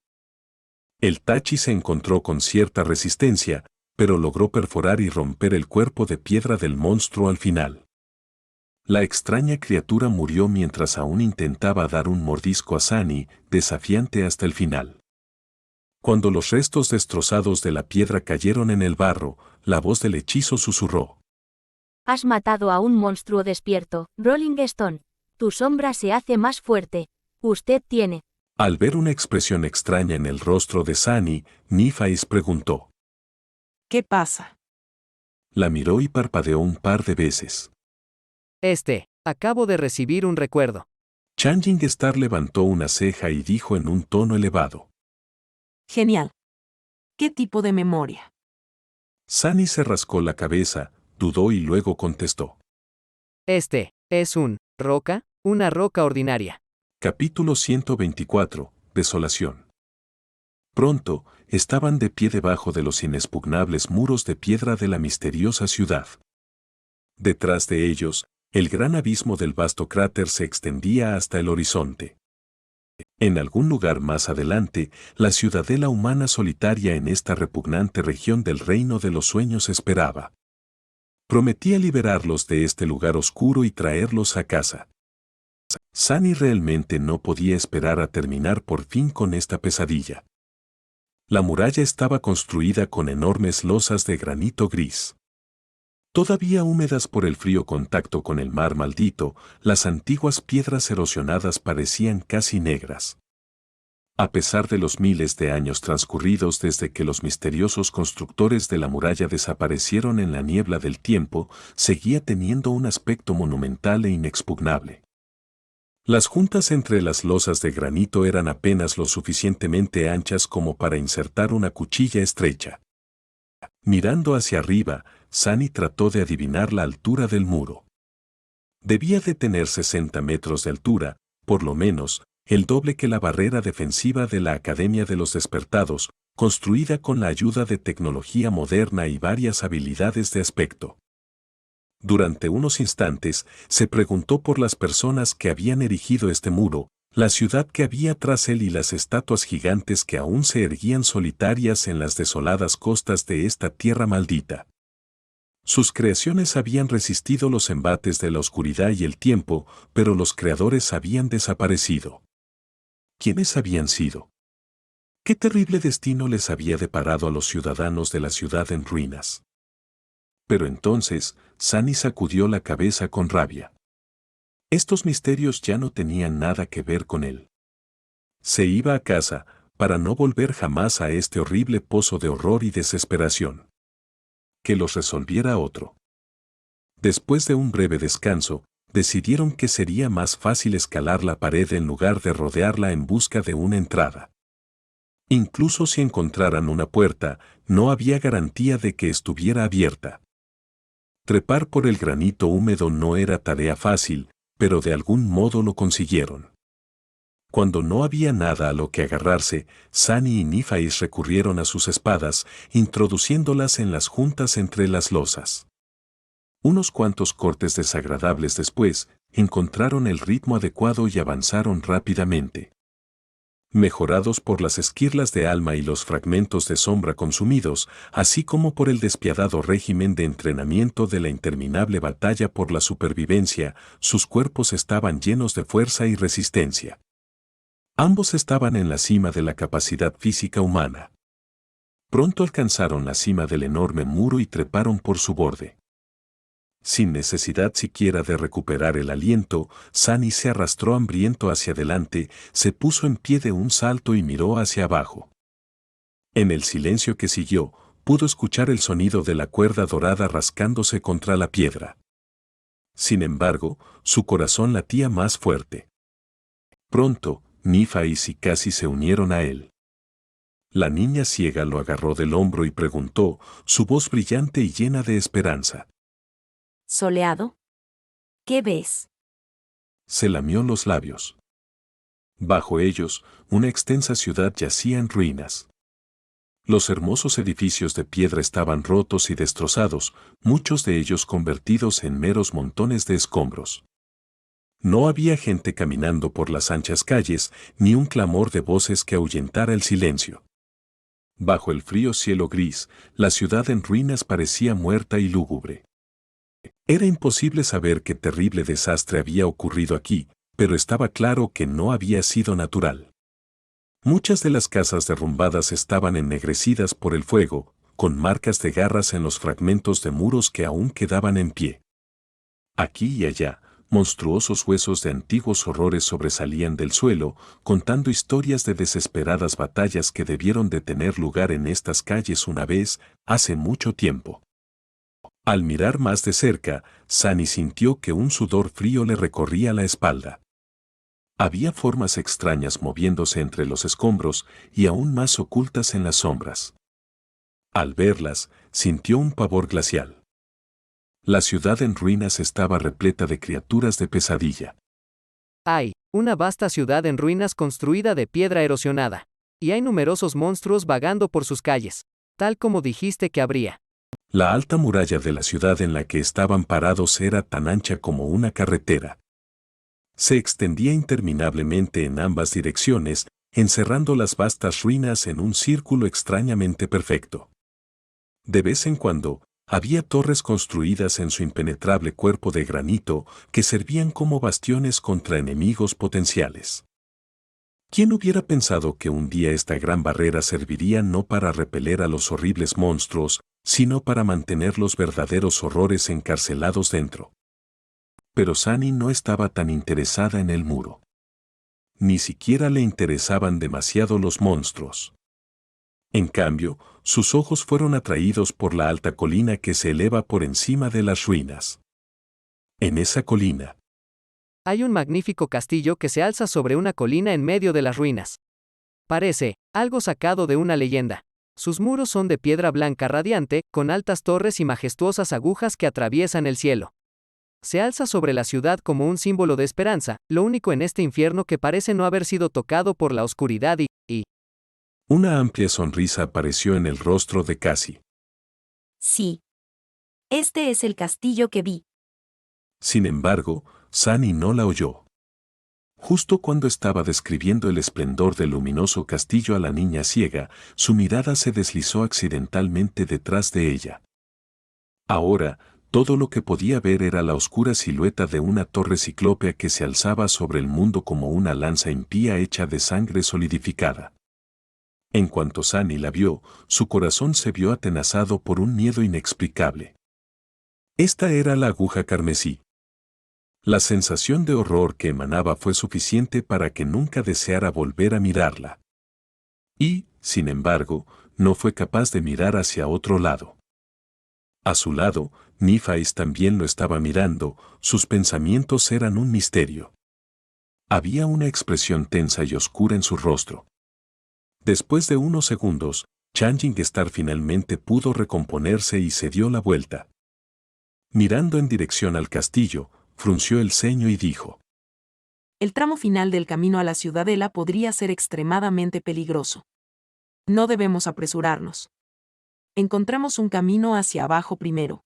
El tachi se encontró con cierta resistencia, pero logró perforar y romper el cuerpo de piedra del monstruo al final. La extraña criatura murió mientras aún intentaba dar un mordisco a Sunny, desafiante hasta el final. Cuando los restos destrozados de la piedra cayeron en el barro, la voz del hechizo susurró. Has matado a un monstruo despierto, Rolling Stone. Tu sombra se hace más fuerte. Usted tiene. Al ver una expresión extraña en el rostro de Sunny, Nephi's preguntó. ¿Qué pasa? La miró y parpadeó un par de veces. Acabo de recibir un recuerdo. Changing Star levantó una ceja y dijo en un tono elevado. Genial. ¿Qué tipo de memoria? Sunny se rascó la cabeza, dudó y luego contestó. Es una roca ordinaria. Capítulo 124, Desolación. Pronto, estaban de pie debajo de los inexpugnables muros de piedra de la misteriosa ciudad. Detrás de ellos, el gran abismo del vasto cráter se extendía hasta el horizonte. En algún lugar más adelante, la ciudadela humana solitaria en esta repugnante región del reino de los sueños esperaba. Prometía liberarlos de este lugar oscuro y traerlos a casa. Sunny realmente no podía esperar a terminar por fin con esta pesadilla. La muralla estaba construida con enormes losas de granito gris. Todavía húmedas por el frío contacto con el mar maldito, las antiguas piedras erosionadas parecían casi negras. A pesar de los miles de años transcurridos desde que los misteriosos constructores de la muralla desaparecieron en la niebla del tiempo, seguía teniendo un aspecto monumental e inexpugnable. Las juntas entre las losas de granito eran apenas lo suficientemente anchas como para insertar una cuchilla estrecha. Mirando hacia arriba, Sunny trató de adivinar la altura del muro. Debía de tener 60 metros de altura, por lo menos, el doble que la barrera defensiva de la Academia de los Despertados, construida con la ayuda de tecnología moderna y varias habilidades de aspecto. Durante unos instantes, se preguntó por las personas que habían erigido este muro, la ciudad que había tras él y las estatuas gigantes que aún se erguían solitarias en las desoladas costas de esta tierra maldita. Sus creaciones habían resistido los embates de la oscuridad y el tiempo, pero los creadores habían desaparecido. ¿Quiénes habían sido? ¿Qué terrible destino les había deparado a los ciudadanos de la ciudad en ruinas? Pero entonces, Sunny sacudió la cabeza con rabia. Estos misterios ya no tenían nada que ver con él. Se iba a casa, para no volver jamás a este horrible pozo de horror y desesperación. Que los resolviera otro. Después de un breve descanso, decidieron que sería más fácil escalar la pared en lugar de rodearla en busca de una entrada. Incluso si encontraran una puerta, no había garantía de que estuviera abierta. Trepar por el granito húmedo no era tarea fácil, pero de algún modo lo consiguieron. Cuando no había nada a lo que agarrarse, Sunny y Nifais recurrieron a sus espadas, introduciéndolas en las juntas entre las losas. Unos cuantos cortes desagradables después, encontraron el ritmo adecuado y avanzaron rápidamente. Mejorados por las esquirlas de alma y los fragmentos de sombra consumidos, así como por el despiadado régimen de entrenamiento de la interminable batalla por la supervivencia, sus cuerpos estaban llenos de fuerza y resistencia. Ambos estaban en la cima de la capacidad física humana. Pronto alcanzaron la cima del enorme muro y treparon por su borde. Sin necesidad siquiera de recuperar el aliento, Sunny se arrastró hambriento hacia adelante, se puso en pie de un salto y miró hacia abajo. En el silencio que siguió, pudo escuchar el sonido de la cuerda dorada rascándose contra la piedra. Sin embargo, su corazón latía más fuerte. Pronto, Nifais y Cassie se unieron a él. La niña ciega lo agarró del hombro y preguntó, su voz brillante y llena de esperanza. ¿Soleado? ¿Qué ves? Se lamió los labios. Bajo ellos, una extensa ciudad yacía en ruinas. Los hermosos edificios de piedra estaban rotos y destrozados, muchos de ellos convertidos en meros montones de escombros. No había gente caminando por las anchas calles, ni un clamor de voces que ahuyentara el silencio. Bajo el frío cielo gris, la ciudad en ruinas parecía muerta y lúgubre. Era imposible saber qué terrible desastre había ocurrido aquí, pero estaba claro que no había sido natural. Muchas de las casas derrumbadas estaban ennegrecidas por el fuego, con marcas de garras en los fragmentos de muros que aún quedaban en pie. Aquí y allá, monstruosos huesos de antiguos horrores sobresalían del suelo, contando historias de desesperadas batallas que debieron de tener lugar en estas calles una vez, hace mucho tiempo. Al mirar más de cerca, Sunny sintió que un sudor frío le recorría la espalda. Había formas extrañas moviéndose entre los escombros y aún más ocultas en las sombras. Al verlas, sintió un pavor glacial. La ciudad en ruinas estaba repleta de criaturas de pesadilla. Hay una vasta ciudad en ruinas construida de piedra erosionada. Y hay numerosos monstruos vagando por sus calles, tal como dijiste que habría. La alta muralla de la ciudad en la que estaban parados era tan ancha como una carretera. Se extendía interminablemente en ambas direcciones, encerrando las vastas ruinas en un círculo extrañamente perfecto. De vez en cuando, Había torres construidas en su impenetrable cuerpo de granito que servían como bastiones contra enemigos potenciales. ¿Quién hubiera pensado que un día esta gran barrera serviría no para repeler a los horribles monstruos, sino para mantener los verdaderos horrores encarcelados dentro? Pero Sunny no estaba tan interesada en el muro. Ni siquiera le interesaban demasiado los monstruos. En cambio, sus ojos fueron atraídos por la alta colina que se eleva por encima de las ruinas. En esa colina, Hay un magnífico castillo que se alza sobre una colina en medio de las ruinas. Parece algo sacado de una leyenda. Sus muros son de piedra blanca radiante, con altas torres y majestuosas agujas que atraviesan el cielo. Se alza sobre la ciudad como un símbolo de esperanza, lo único en este infierno que parece no haber sido tocado por la oscuridad y una amplia sonrisa apareció en el rostro de Cassie. Sí. Este es el castillo que vi. Sin embargo, Sunny no la oyó. Justo cuando estaba describiendo el esplendor del luminoso castillo a la niña ciega, su mirada se deslizó accidentalmente detrás de ella. Ahora, todo lo que podía ver era la oscura silueta de una torre ciclópea que se alzaba sobre el mundo como una lanza impía hecha de sangre solidificada. En cuanto Sunny la vio, su corazón se vio atenazado por un miedo inexplicable. Esta era la aguja carmesí. La sensación de horror que emanaba fue suficiente para que nunca deseara volver a mirarla. Y, sin embargo, no fue capaz de mirar hacia otro lado. A su lado, Nifais también lo estaba mirando, sus pensamientos eran un misterio. Había una expresión tensa y oscura en su rostro. Después de unos segundos, Changing Star finalmente pudo recomponerse y se dio la vuelta. Mirando en dirección al castillo, frunció el ceño y dijo: El tramo final del camino a la ciudadela podría ser extremadamente peligroso. No debemos apresurarnos. Encontremos un camino hacia abajo primero.